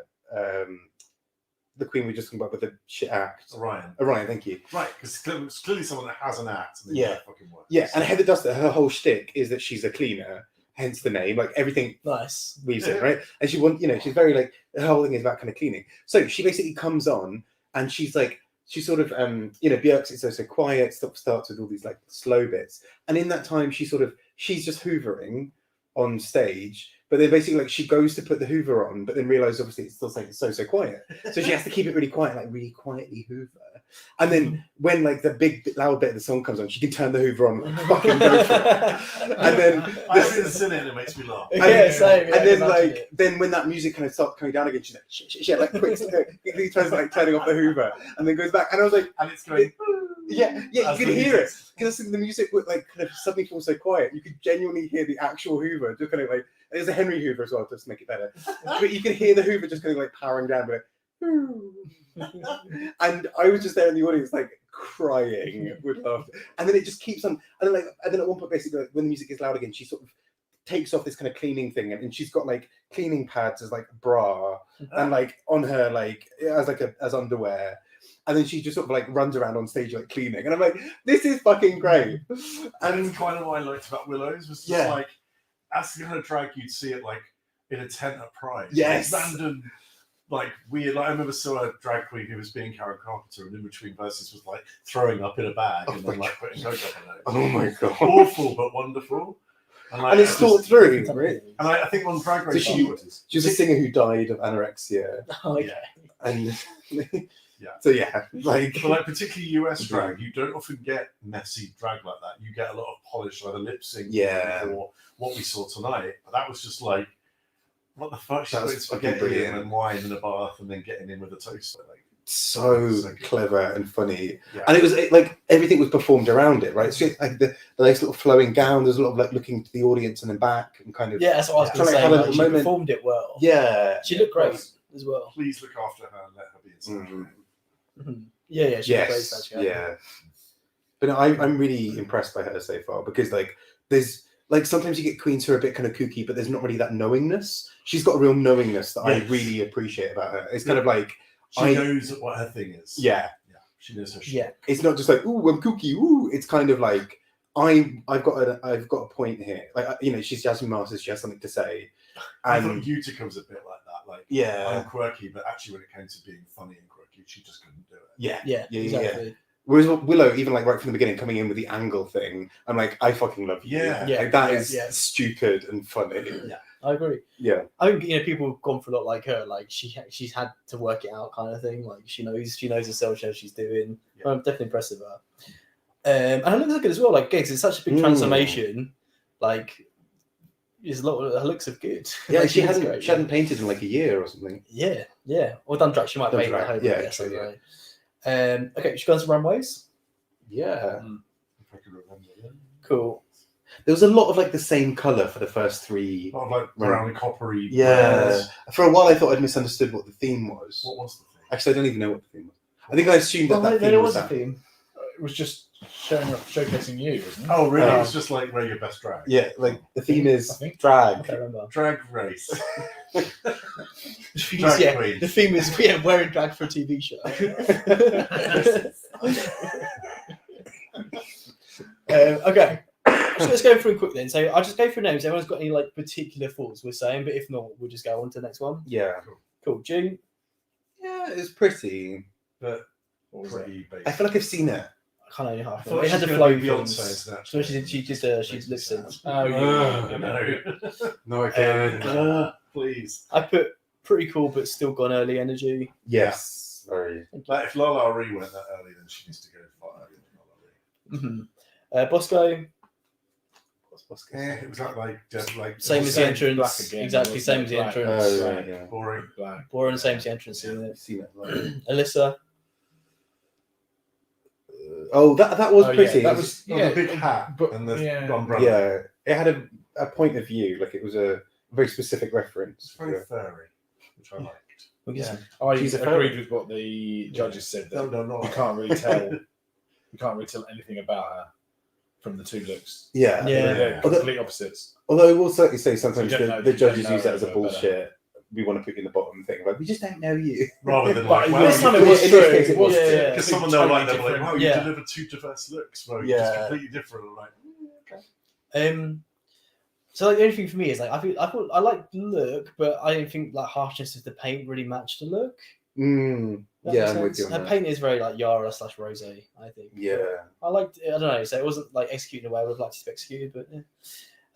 queen we were just talking about with the shit act. Orion, thank you. Right, because it's clearly someone that has an act and they fucking work. Yeah, and Heather Duster, her whole shtick is that she's a cleaner. Hence the name, like everything nice weaves in, right? And she's very like, the whole thing is about kind of cleaning. So she basically comes on and she's sort of, Björk's It's So So Quiet, starts with all these like slow bits. And in that time, she's just hoovering on stage, but then basically like she goes to put the hoover on, but then realizes obviously it's still saying it's so quiet. So she has to keep it really quiet, like really quietly hoover. And then when like the big loud bit of the song comes on, she can turn the hoover on and fucking go for it. And then I've seen it and it makes me laugh. Then when that music kind of starts coming down again, she's like shit, like quickly turns like turning off the hoover and then goes back. And I was like, and it's going. Yeah, you can hear it because the music would like kind of suddenly fall so quiet. You could genuinely hear the actual hoover just kind of like. There's a Henry Hoover as well, just to make it better. But you can hear the hoover just kind of like powering down, like. And I was just there in the audience, like crying with laughter. And then it just keeps on. And then at one point, basically, like, when the music gets loud again, she sort of takes off this kind of cleaning thing, and she's got like cleaning pads as like bra, and like on her like as underwear. And then she just sort of like runs around on stage like cleaning, and I'm like, this is fucking great. And kind of what I liked about Willows was just like, that's the kind of drag you'd see it like in a tent at Pride. Yes. Like, random, like weird. Like I remember saw a drag queen who was being Karen Carpenter, and in between verses was like throwing up in a bag and then like putting makeup on it. Oh my god! Awful but wonderful. And it's thought through, right? And I think on Drag Race, so she was a singer who died of anorexia. Oh yeah. And yeah. So yeah, like, but like particularly US drag, you don't often get messy drag like that. You get a lot of polished either lip sync or what we saw tonight. But that was just like, what the fuck? She's putting spaghetti in and wine in a bath and then getting in with a toaster. Like so clever and funny. Yeah. And it was like everything was performed around it, right? So like the nice little flowing gown. There's a lot of like looking to the audience and then back and kind of that's what I was going to say. Like, she performed it well. Yeah, she looked great as well. Please look after her and let her be in something. Yeah, she plays that show. Yeah, but no, I'm really impressed by her so far because like there's like sometimes you get queens who are a bit kind of kooky, but there's not really that knowingness. She's got a real knowingness that I really appreciate about her. It's kind of like she knows what her thing is. Yeah, she knows her shit. Yeah, it's not just like ooh I'm kooky. Ooh, it's kind of like I've got a point here. Like she's Jasmine Masters. She has something to say. I thought Utica's a bit like that. Like I'm quirky, but actually when it came to being funny and quirky, she just couldn't do it. Yeah, exactly. Whereas Willow, even like right from the beginning, coming in with the angle thing, I'm like, I fucking love you. Yeah, like, that is stupid and funny. Yeah, I agree. Yeah, I think people have gone for a lot like her. Like she's had to work it out, kind of thing. Like she knows herself, how she's doing. Yeah. I'm definitely impressed with her. And her looks good as well. Like, gigs, it's such a big transformation. Like, there's a lot of her looks are good. Yeah, like, she hadn't painted in like a year or something. Yeah. Or done drag. She might have painted at home. Yeah, true, yeah. Okay, she gone some runways. Yeah. If I can remember. Yeah. Cool. There was a lot of like the same color for the first three. A lot of like brown coppery. Yeah. Brands. For a while, I thought I'd misunderstood what the theme was. What was the theme? Actually, I don't even know what the theme was. I think I assumed that theme was a theme. It was just showcasing you, wasn't it? Oh, really? It's just like wear your best drag. Yeah, like the theme is drag. I can't remember. Drag race. Drag queen. The theme is wearing drag for a TV show. Okay. So let's go through quick then. So I'll just go through names. Everyone's got any like particular thoughts we're saying, but if not, we'll just go on to the next one. Yeah. Cool. June? Yeah, it's pretty. But What was it? pretty basic. I feel like I've seen it. I can't know half. I thought It had she's the gonna flow be things. Beyonce, isn't it? So she lip synced. Oh, No, yeah. No, I can't. please. I put pretty cool, but still gone early energy. Yes. Very. Like if Lala Ree went that early, then she needs to go far earlier than Lala Ree. Bosco, It was like just like same as the Same entrance. black again, Exactly, wasn't same it? as the Black. entrance. Oh, right, yeah. boring. Black. Boring, same as the entrance. Isn't I've it? seen it. Like, Alyssa, that was Oh, yeah, pretty. that It was- Oh, the big hat but- and the yeah. umbrella. yeah. It had a point of view. Like it was a very specific It's reference. very furry, which I liked. we'll get some- I She's a agreed fairy. with what the judges said. That No. you can't really tell. You can't really tell anything about her from the two looks. Yeah. Yeah. They're complete opposites. Although I will certainly say sometimes You don't know- the you don't judges know use that as a her bullshit. We want to put you in the bottom thing. Like, we just don't know you. Rather than But like, wow, this time it you- was in true. this case it was Yeah, true. yeah. because someone they'll like, they'll be like, Totally wow, you different. delivered two diverse looks. Well, Yeah. just completely different. I'm like, okay. So like the only thing for me is like I thought I liked the look, but I don't think like harshness of the paint really matched the look. That Yeah, makes I'm with sense. you on Her that. paint is very like Yara / Rose, I think. Yeah. I liked it. I don't know. So it wasn't like executed in a way I would have liked to be executed, but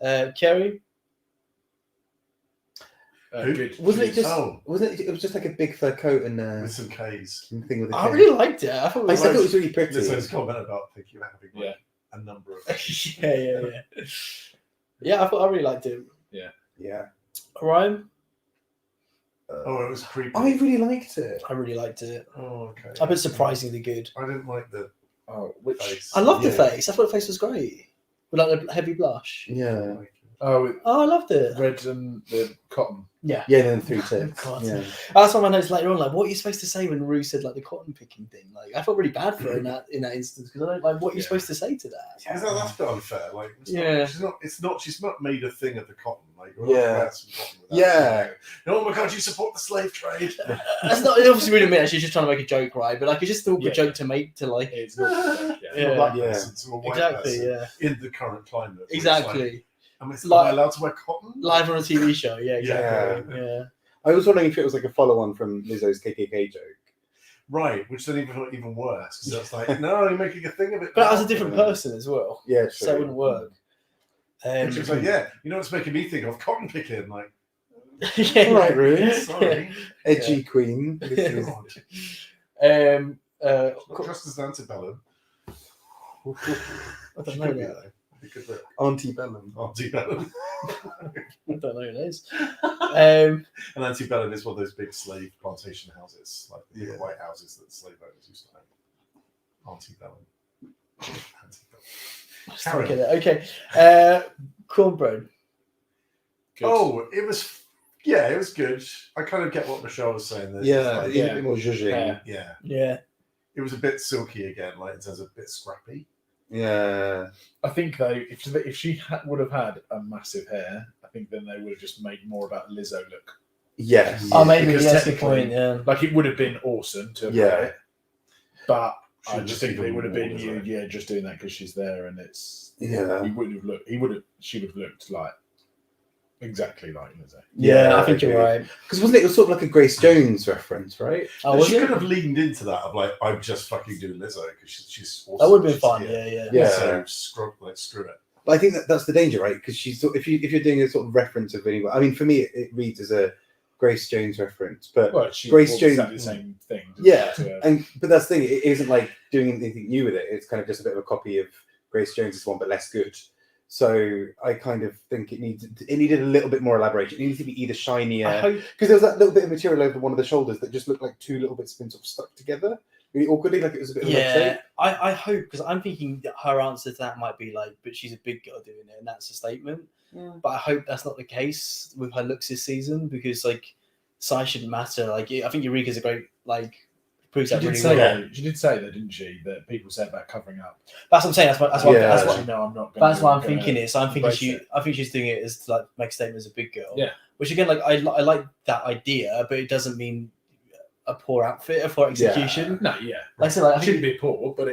yeah. Kerry, Who? Good. Wasn't it just? Oh. Wasn't it? It was just like a big fur coat and With some K's. thing with a I K. really liked it. I thought I it thought it was was really pretty. Lizzo's comment about thinking about having like, Yeah. a number of. yeah. Yeah, I really liked it. Yeah. Orion, Oh, it was creepy. I really liked it. I really liked it. Oh, okay. I put surprisingly good. I didn't like the Oh, which? face. I love the Yeah. face. I thought the face was great. With like the heavy blush. Yeah. Oh, with Oh, I loved it. red and the cotton. Yeah. Yeah, and then 3 tips. God. Yeah. That's one of my notes later on. Like, what are you supposed to say when Rue said like the cotton picking thing? Like, I felt really bad for her in that instance because I don't like what you're Yeah. supposed to say to that. That's a bit unfair. Like, Yeah. She's not made a thing of the cotton. Like, you're Yeah. not wear some cotton without Yeah. saying, oh my god, you support the slave trade. That's not. It obviously really meant she's just trying to make a joke, right? But like, it's just still a Yeah. joke to make to like. It's not. From Yeah. a black Yeah. person to a white Exactly. person Yeah. in the current climate. where it's Exactly. Like, am I Like- allowed to wear cotton? Live on a TV show. Yeah. Exactly. Yeah. I was wondering if it was like a follow-on from Lizzo's KKK joke. Right, which then even worse because that's like, no, you're making a thing of it. But now. as a different person as well, Yeah, so it wouldn't work. Which was like, yeah, you know what's making me think of cotton picking? Like, yeah. All right, Rue. sorry. Edgy queen. This is- God. Not Just as antebellum. I don't She know could be, that. though. It could work. Auntie Bellum. Antebellum. I don't know who it is. And antebellum is one of those big slave plantation houses, like the Yeah. white houses that slave owners used to own. Antebellum. Just don't get it. Okay. Cornbread. Good. Oh, it was good. I kind of get what Michelle was saying. That Yeah, it's a like, bit more zhuzhing. yeah. Yeah. It was a bit silky again, like in terms of a bit scrappy. Yeah. I think though, if she would have had a massive hair, I think then they would have just made more about Lizzo look. Yes. Oh, maybe Because that's the technically- point. Yeah. Like it would have been awesome to have Yeah. had it, but I Should've just just think it even would have more been Lizzo. you, just doing that because she's there, and it's Yeah. he wouldn't have looked. She would have looked like exactly like Lizzo. Yeah, Yeah, I think you're agree. right. Because wasn't it sort of like a Grace Jones reference, right? Oh, And was she it? could have leaned into that of like, I'm just fucking doing Lizzo because she's awesome. That would have been She's fun. here. Yeah. Yeah. So screw it. But I think that's the danger, right? Because she's if you're doing a sort of reference of anyone. I mean, for me, it reads as a Grace Jones reference, but Well, she Grace was Jones- exactly the same thing. Yeah, to her. but that's the thing. It isn't like doing anything new with it. It's kind of just a bit of a copy of Grace Jones's one, but less good. So I kind of think it needed a little bit more elaboration. It needed to be either I shinier, hope. because there was that little bit of material over one of the shoulders that just looked like two little bits of sort of stuck together, really awkwardly, like it was a bit of a Yeah, mistake. I hope because I'm thinking that her answer to that might be like, but she's a big girl doing it, and that's a statement. Yeah. But I hope that's not the case with her looks this season because like size shouldn't matter. Like I think Eureka's a great like proves She that did really say well. that. She did say that, didn't she? That people said about covering up. That's what I'm saying. That's what Yeah. that's what Actually, no, I'm not. Gonna, that's why I'm gonna thinking it. So I'm thinking embrace she. it. I think she's doing it as to like make a statement as a big girl. Yeah. Which again, like I like that idea, but it doesn't mean a poor outfit or poor execution. No, yeah. Like I said, like, I It shouldn't think, be poor, but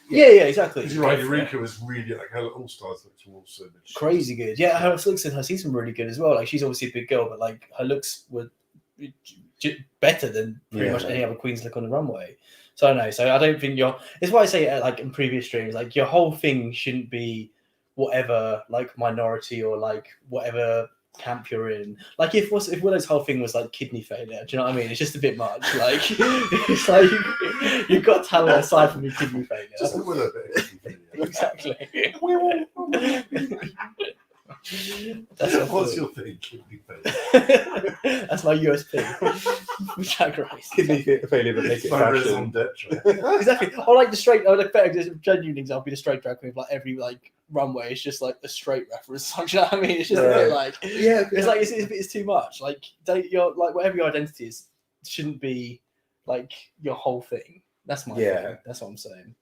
Yeah, exactly. Because you're right, Eureka was really like her All Stars looks were also crazy good. Yeah, her looks in her season were really good as well. Like she's obviously a big girl, but like her looks were better than pretty much any other queen's look on the runway. So I don't know. So I don't think it's why I say like in previous streams, like your whole thing shouldn't be whatever like minority or like whatever camp you're in. Like if Willow's whole thing was like kidney failure, do you know what I mean? It's just a bit much. Like it's like you've got talent aside from your kidney failure. Just a little bit. Exactly. What's your thing? Kidney failure. That's my USP. Drag race. Kidney failure, but make it fashion. Exactly. Or like the straight. Or the better genuine example, the straight drag queen of like every like runway is just like a straight reference. Do you know what I mean? It's just a bit like it's like it's too much. Like your like whatever your identity is shouldn't be like your whole thing. That's my thing. That's what I'm saying.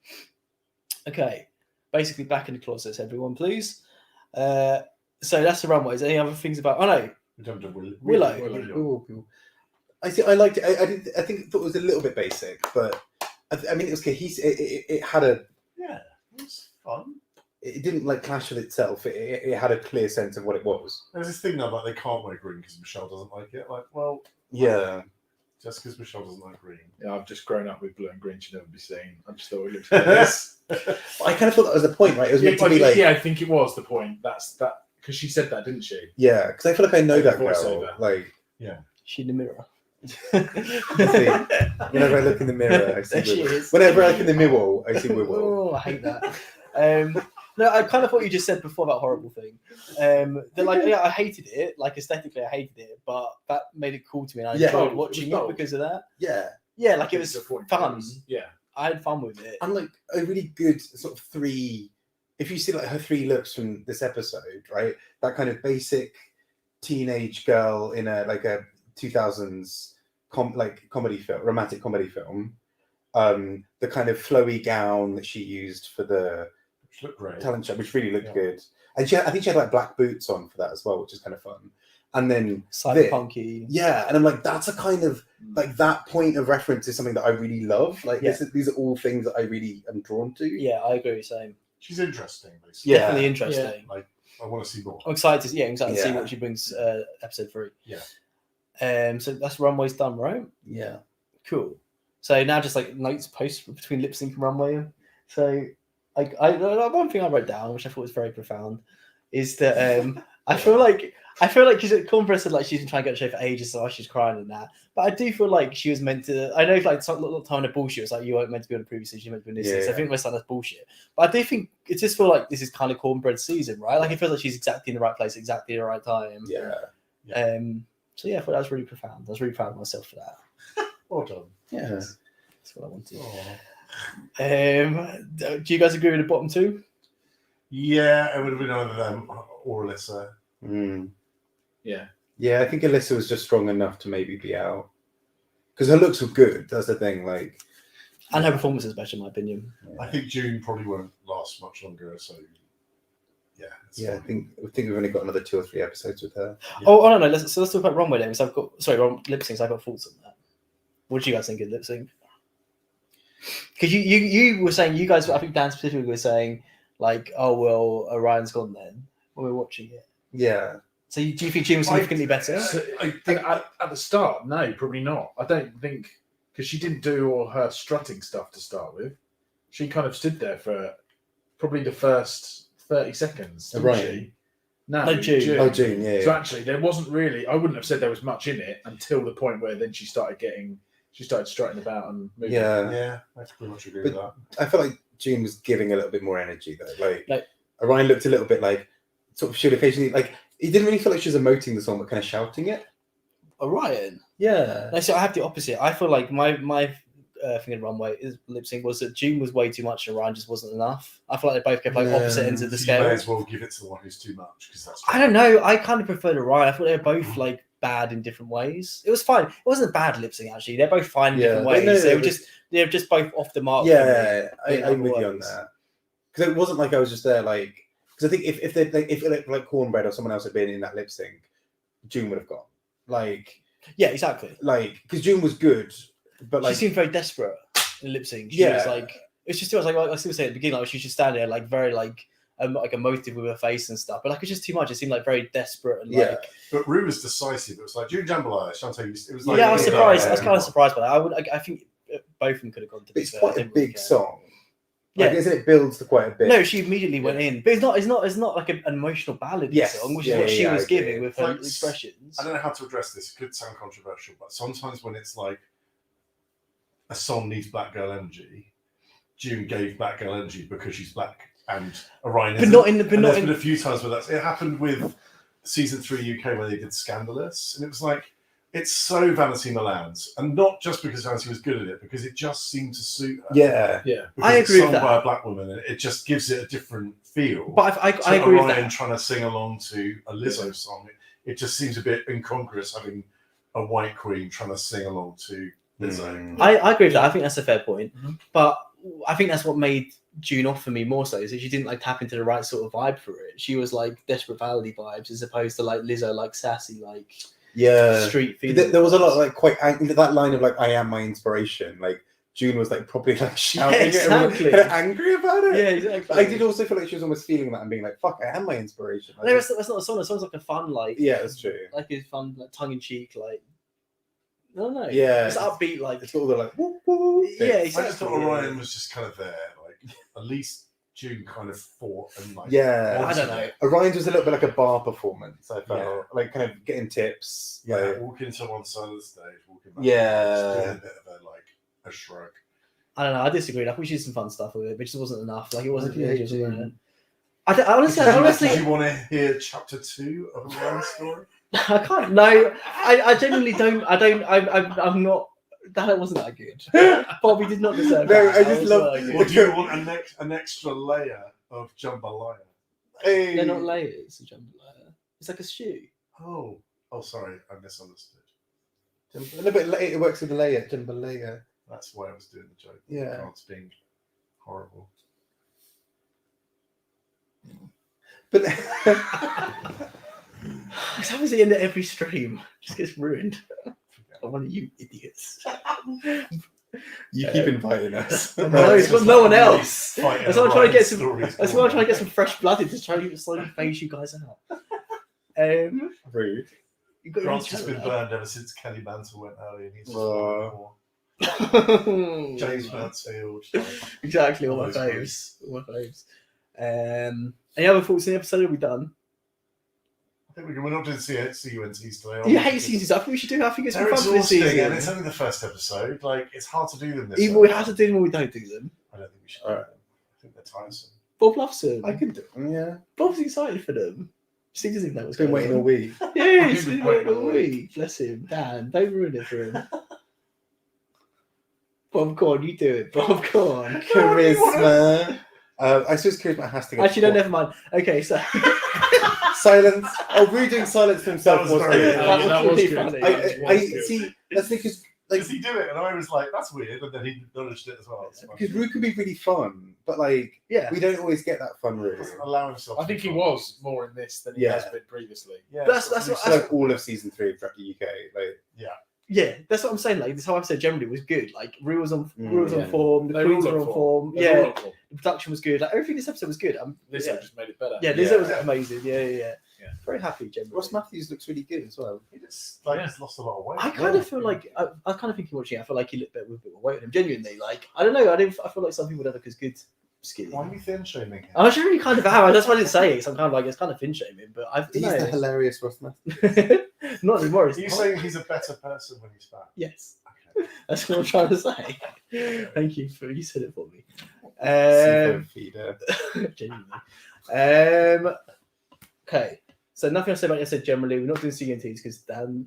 Okay, basically back in the closets, everyone, please. So that's the runways. Any other things about? Oh no, In terms of Willow. I see. I liked it. I thought it was a little bit basic, but I mean, it was cohesive. It had a it was fun. It didn't like clash with itself. It had a clear sense of what it was. There's this thing now about they can't wear green because Michelle doesn't like it. Like, well, yeah. Just because Michelle doesn't like green. Yeah, I've just grown up with blue and green. Should never be seen. I just thought it looked like this. I kind of thought that was the point, right? It was meant to be like. Yeah, I think it was the point. That's that because she said that, didn't she? Yeah, because I feel like I know that girl. Voiceover. Like, She in the mirror. Whenever I look in the mirror, I see. There she is. Whenever I look in the mirror, I see Wibble. Oh, I hate that. No, I kind of what you just said before that horrible thing. That like, yeah, I hated it. Like aesthetically, I hated it, but that made it cool to me. And I enjoyed watching it because of that. Yeah, like it was fun. Yeah, I had fun with it. And like a really good sort of three. If you see like her three looks from this episode, right? That kind of basic teenage girl in a like a 2000s comedy film, romantic comedy film. The kind of flowy gown that she used for the looked great. Talent show, which really looked good. And I think she had like black boots on for that as well, which is kind of fun. And then cyberpunky. Yeah, and I'm like, that's a kind of like that point of reference is something that I really love. Like these are all things that I really am drawn to. Yeah, I agree. Same. She's interesting, basically. Definitely interesting. Yeah. Like I want to see more. I'm excited to see what she brings episode 3. Yeah. So that's runway's done, right? Yeah. Cool. So now just like notes post between lip sync and runway. So like one thing I wrote down, which I thought was very profound, is that I feel like because Cornbread said like she's been trying to get the show for ages, so she's crying and that. But I do feel like she was meant to. I know like a lot of time of bullshit. It's like you weren't meant to be on the previous season, you meant to be on this season. So I think we're starting that's bullshit. But I do think it just feel like this is kind of Cornbread's season, right? Like it feels like she's exactly in the right place, exactly at the right time. Yeah. So yeah, I thought that was really profound. I was really proud of myself for that. Well done. Yeah, that's what I wanted. Do you guys agree with the bottom two? Yeah, it would have been either them or Alyssa. Yeah, I think Alyssa was just strong enough to maybe be out because her looks were good. That's the thing, like, and her performance is better in my opinion. I think June probably won't last much longer. So I think we've only got another 2 or 3 episodes with her. Yeah. Oh no, let's talk about runway then. So I've got lip syncs. I've got thoughts on that. What do you guys think of lip sync? Because you were saying, you guys, I think Dan specifically was saying like, oh well, Orion's gone then when we're watching it. Yeah. So do you think June was significantly better? I think at the start, no, probably not. I don't think because she didn't do all her strutting stuff to start with. She kind of stood there for probably the first 30 seconds. Didn't she? No, June. Oh, June. Yeah. So actually, there wasn't really. I wouldn't have said there was much in it until the point where then she started strutting about and moving. Yeah, I pretty much agree with that. I feel like June was giving a little bit more energy though. Like Orion looked a little bit like sort of she'd occasionally like. It didn't really feel like she was emoting the song, but kind of shouting it. Orion. Yeah. No, so I have the opposite. I feel like my thing in runway is lip sync was that June was way too much and Orion just wasn't enough. I feel like they both kept like opposite ends of the scale. You may as well give it to the one who's too much because that's. I don't know. I kind of preferred Orion. I thought they were both like bad in different ways. It was fine. It wasn't a bad lip sync actually. They're both fine in different ways. They were just both off the mark. Yeah, I'm with you on that. Because it wasn't like I was just there like. Because I think if like Cornbread or someone else had been in that lip sync, June would have gone. Like, yeah, exactly. Like, because June was good, but like she seemed very desperate in lip sync. She was like, it's just too much. Like I still say at the beginning, like she should stand there like very like emotive with her face and stuff. But like it's just too much. It seemed like very desperate and like. But Rue was decisive. It was like June Jambalaya, Shantae. It was like I was surprised. I was kind of surprised by that. I think both of them could have gone to. It's quite a big song. Yeah, like, isn't it builds to quite a bit? No, she immediately went in, but it's not like an emotional ballad song, which is what she was giving with her expressions. I don't know how to address this. It could sound controversial, but sometimes when it's like a song needs black girl energy, June gave black girl energy because she's black and Orion isn't. There's been a few times where it happened with season 3 UK where they did Scandalous, and it was like. It's so Vanity Milan's, and not just because Vanity was good at it, because it just seemed to suit her. Yeah. I agree with that. By a black woman, and it just gives it a different feel. But I agree with that. Trying to sing along to a Lizzo song, it just seems a bit incongruous having a white queen trying to sing along to Lizzo. I agree with that. I think that's a fair point. But I think that's what made June off for me more so, is that she didn't like tap into the right sort of vibe for it. She was like Desperate Vanity vibes as opposed to like Lizzo, like sassy, like. Street feeling. There was a lot of like quite that line of like I am my inspiration. Like June was like probably like shouting exactly. and angry about it. Yeah, exactly. But I did also feel like she was almost feeling that and being like, "Fuck, I am my inspiration." No, that's not a song. It sounds like a fun like. Yeah, that's true. Like a fun, like tongue in cheek, like. I don't know. Yeah, it's upbeat. Like it's all the like. Whoop, whoop, yeah, exactly. I just thought Orion was just kind of there. Like at least June kind of fought and like. Yeah, I don't know. Orion's was a little bit like a bar performance. I felt like kind of getting tips. Yeah, like, walking to one side of the stage, walking back. Yeah, doing a bit of a shrug. I don't know. I disagreed. I thought she did some fun stuff with it, but it just wasn't enough. Like it wasn't. I honestly. Do you want to hear chapter 2 of Orion's story? I can't. No, I genuinely don't. I'm not. That wasn't that good. Bobby did not deserve no, that. I just love. Or do you want an extra layer of jambalaya? Hey. They're not layers of jambalaya. It's like a stew. Oh, sorry, I misunderstood. A little bit. It works with the layer. Jambalaya. That's why I was doing the joke. Yeah, it's being horrible. But It's happens at the end of every stream. It just gets ruined. I want you idiots. you keep inviting us. No, it's got no one else. That's why I'm trying to get some. That's why I'm trying to get some fresh blood in to try to slowly phase you guys out. Rude. Grant's just been burned ever since Kelly Mantle went early, and he's just more. James Mansfield. Exactly, all my faves. Any other thoughts in the episode? Are we done? I think we're not doing CUNTs today. You hate CUNTs. I think we should do. I think it's They're fun for this season. and it's only the first episode. Like it's hard to do them this. Either we have to do them or we don't do them. I don't think we should. Do them. I think they're tiresome. Bob loves them. I can do them. Yeah. Bob's excited for them. Steve doesn't even know what's Been going waiting on. all week. Yeah, he's been waiting all week. Bless him. Dan, don't ruin it for him. Bob, go on, you do it. Bob, go on. Charisma. I suppose charisma has to go. Actually, no, never mind. Okay, so silence. Oh, Rue doing silence to himself That was was very good. good. That was good. funny. I see. That's because Does he do it? And I was like, that's weird. And then he acknowledged it as well. because Rue can be really fun, but like Yeah. we don't always get that fun Rue. He doesn't allow himself. I to think be he fun. was more in this than he Yeah. has been previously. Yeah, That's It's what like all of season 3 of Track UK. Like yeah, that's what I'm saying. Like this whole episode generally was good. Like Rue was on yeah. form, the They were Queens all were on on form. form. They were Yeah, all on form. the production was good. Like everything in this episode was good. This yeah. just made it better. Yeah, Lizzo was Yeah. amazing. Yeah. Yeah. Very happy generally. Ross Matthews looks really good as well. He just he's lost a lot of weight. I kind of feel like I kind of think watching it. I feel like he looked better with a bit more weight on him. Genuinely, like I don't know. I feel like some people don't look as good skinny. Why are you thin shaming him? I actually really kind of am. That's why I didn't say it. So I'm kind of like it's kind of thin shaming, but I He's don't the know. hilarious Ross Matthews. Not anymore. Is Are you he? saying he's a better person when he's fat? Yes. Okay. That's what I'm trying to say. Thank you for you said it for me. Seafood feeder. Genuinely. Okay. So nothing else to say about it. I said generally we're not doing CNTs because Dan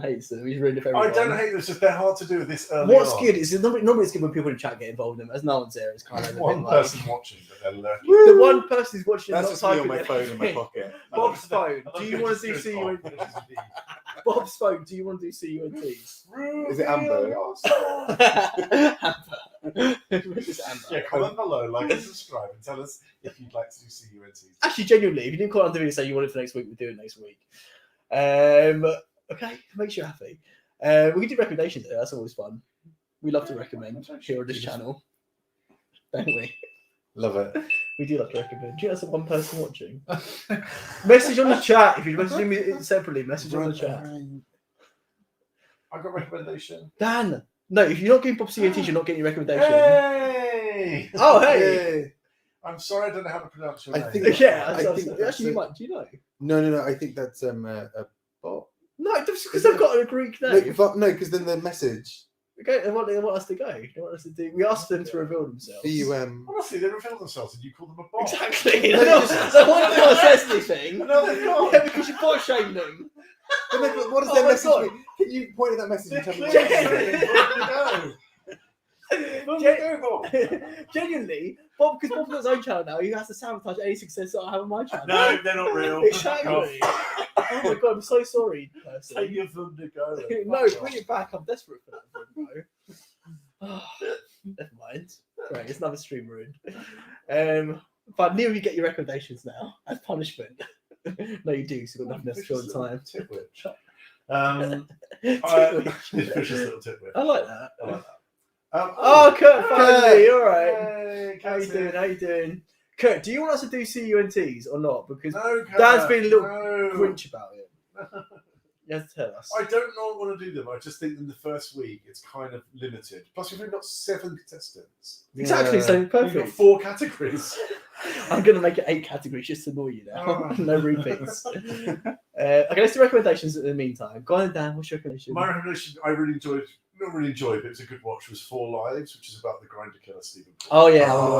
hates them. He's ruined it for everyone. I don't hate them. It's just they're hard to do with this early What's on. good is normally it's good when people in chat get involved in them. As no one's there, it's kind of a One bit like- person watching, but they're lurking. The one person who's watching That's not just me typing on my it. phone in my pocket. Bob's phone. I Do love you it want just to do goes CUNTs? on, finishes with E. Bob's phone. Do you want to do CUNTs? Is it Amber? It's Amber. Yeah, comment below, like and subscribe, and tell us if you'd like to do CUNTs. Actually, genuinely, if you didn't call on the video and say you want it for next week, we'll do it next week. Okay, makes you happy. We can do recommendations there. That's always fun. We love to recommend here on this channel. don't we? Love it. We do like to recommend. Do you know that's one person watching? Message on the chat. If you're messaging me separately, message on the chat. I got a recommendation. Dan, no, if you're not getting Bob COTs, you're not getting your recommendation. Hey! Oh, hey! I'm sorry I don't know how to pronounce your I name. think- Yeah, I think that's actually, you might. Do you know? No. I think that's a bot. No, because they've got a Greek name. No, because then the message. Okay, they want us to go. They want us to do. We asked them to reveal themselves. Honestly, they reveal themselves and you call them a bot. Exactly. So one of them says anything. No, they're not. Yeah, because you bot shame them. But what does Oh their my message God. mean? Can you point at that message and tell me? Genuinely, Bob, because Bob's got his own channel now, he has to sabotage any success that I have on my channel. No, they're not real. Exactly. Oh my God, I'm so sorry, person. Take your thunder to go. No, bring it back. I'm desperate for that, bro. Never mind. Right, it's another stream ruined. But Neil, you get your recommendations now as punishment. No, you do. So you've got nothing else to fill the time. Vicious little titwit. I like that. I like that. Oh, Kurt, finally, all right. Hey, How you Kurt's doing? here. How you doing? Kurt, do you want us to do CUNTs or not? Because No, Kurt, Dan's been a little no. grinch about it. You have to tell us. I don't not want to do them. I just think in the first week it's kind of limited. Plus, we've only got 7 contestants. Exactly, so We've got perfect. 4 categories. I'm going to make it 8 categories just to annoy you now. Oh. No repeats. Okay, let's do recommendations in the meantime. Go on, Dan. What's your recommendation? My recommendation, I really enjoyed, not really enjoyed, but it's a good watch, was 4 Lives, which is about the grinder killer Stephen Paul. Oh, yeah, I want to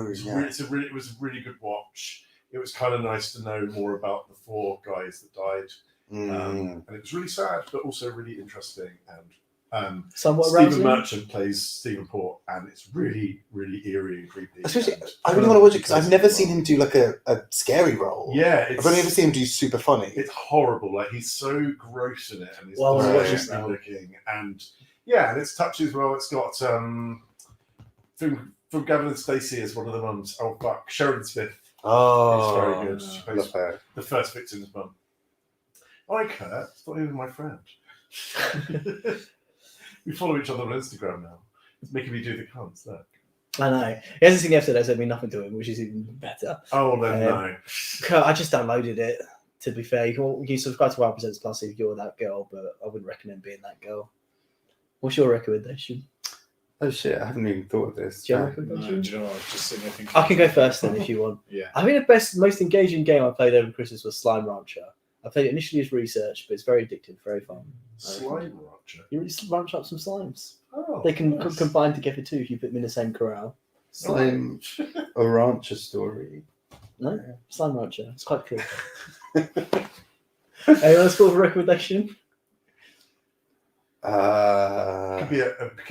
watch that. It was a really good watch. It was kind of nice to know more about the 4 guys that died. And it was really sad, but also really interesting. And Somewhat Stephen arousing. Merchant plays Stephen Port, and it's really, really eerie and creepy. Especially, and I really want to watch it because I've never seen him do like a scary role. Yeah, I've only ever seen him do super funny. It's horrible. Like he's so gross in it, and he's Well, we'll watch this nasty now. looking, and yeah, and it's touchy as well. It's got from Gavin and Stacey as one of the mums. Oh fuck, Sheridan Smith. Oh, It's very good. She plays love her. the first victim's mum. Hi, Kurt. It's not even my friend. We follow each other on Instagram now. It's making me do the cunts. Look. I know. He hasn't seen the episode, so it mean nothing to him, which is even better. Oh, then no. Kurt, I just downloaded it, to be fair. You can subscribe to Wild Presents Plus if you're that girl, but I wouldn't recommend being that girl. What's your recommendation? Oh shit, I haven't even thought of this. Do you have a No, recommendation? do you know what? I was just sitting there thinking. I can go first then if you want. Yeah. I think the most engaging game I played over Christmas was Slime Rancher. I played it initially as research, but it's very addictive, very fun. Slime Roger. You really ranch up some slimes. Oh, They can nice. combine together too if you put them in the same corral. Slime a rancher story. No? Slime Rancher. It's quite cool. Anyone else got a recommendation? Could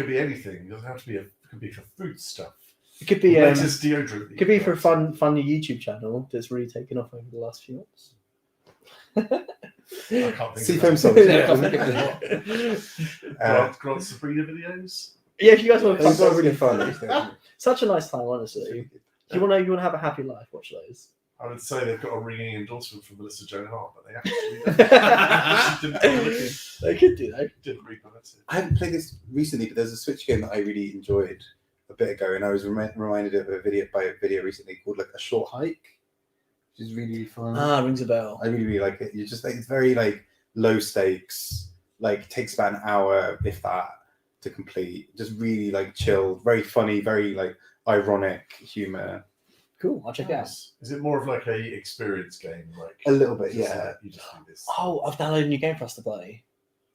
be anything. It doesn't have to be. It could be for food stuff. It could be Latest deodorant. it could be for a fun YouTube channel that's really taken off over the last few months. I can't think Seafoam of sauce. that. Grant Sabrina videos. Yeah, if you guys want to Those are really fun. such a nice time, honestly. If you want to have a happy life, watch those. I would say they've got a ringing endorsement from Melissa Joan Hart, but they actually They could do that. didn't recommence it. I haven't played this recently, but there's a Switch game that I really enjoyed a bit ago, and I was reminded of a video recently called like A Short Hike, which is really fun. Rings a bell. I really like it. You just like it's very like low stakes, like takes about an hour if that to complete. Just really like chill, very funny, very like ironic humor. Cool, I'll check it out. Is it more of like a experience game? Like A little bit, just yeah. like, you just do this. Oh, I've downloaded a new game for us to play.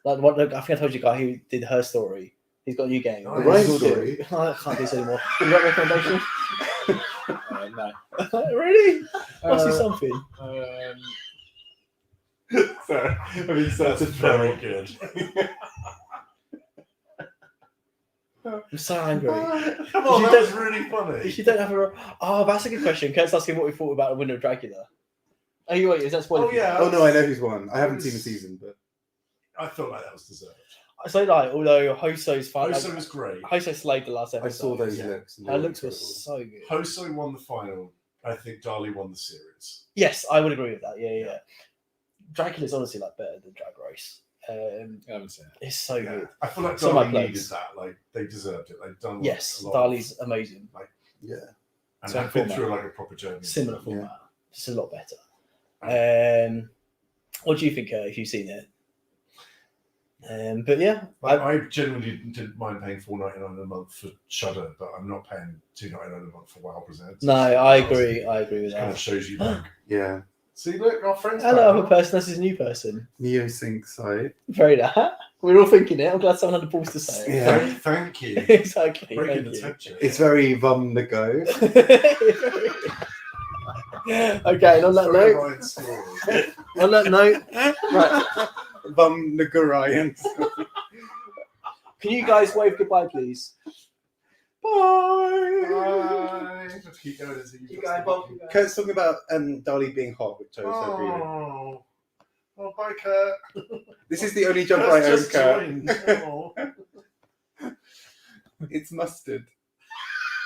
Like what? Look, I think I told you, guy who did Her Story. He's got a new game. The Right It's Story? I can't do this anymore. You got a recommendation? No. Really? Must be something. Sorry, I mean that's very good. I'm so angry. Come on, You that was don't- really funny. If you don't have a... Oh, that's a good question. Kurt's asking what we thought about The Window of Dracula. Oh, you wait, is that spoiler? Oh yeah. Oh no, I know who's won. I haven't seen the season, but I felt like that was deserved. So like, although Hoso's fun, Hoso was great. Hoso slayed the last episode. I saw those yeah. looks. and they Her were looks were incredible. so good. Hoso won the final. I think Dali won the series. Yes, I would agree with that. Yeah. Dracula's honestly like better than Drag Race. I haven't seen it. It's so Yeah. good. I feel like So my Dali place. needed that. Like they deserved it. They've done Yes, a lot of, Dali's amazing. like Yeah. And Same I've been format. through like a proper journey. Similar Yeah. format, just a lot better. What do you think, if you've seen it? But yeah, I genuinely didn't mind paying $4.99 a month for Shudder, but I'm not paying $2.99 a month for WoW Presents. no, I agree. I agree with It kind of that. shows you like, Yeah. see, look, our friends. Hello, I'm a back person. This is a new person. NeoSync site. Very that. We're all thinking it. I'm glad someone had the balls to say it. Yeah. Thank you. Exactly. Breaking Thank the you. temperature. It's very Vom the Go. Okay, and on that note, Right story. on that note, right, Vom the Gorion. can you guys wave goodbye, please? Bye. Bye. Just keep going until you Keep got going, something. Bob. Kurt's talking about Dolly being hot, which I also agree with. Oh, bye, Kurt. This is the only jumper I own, Just Kurt. joined. Oh. It's mustard.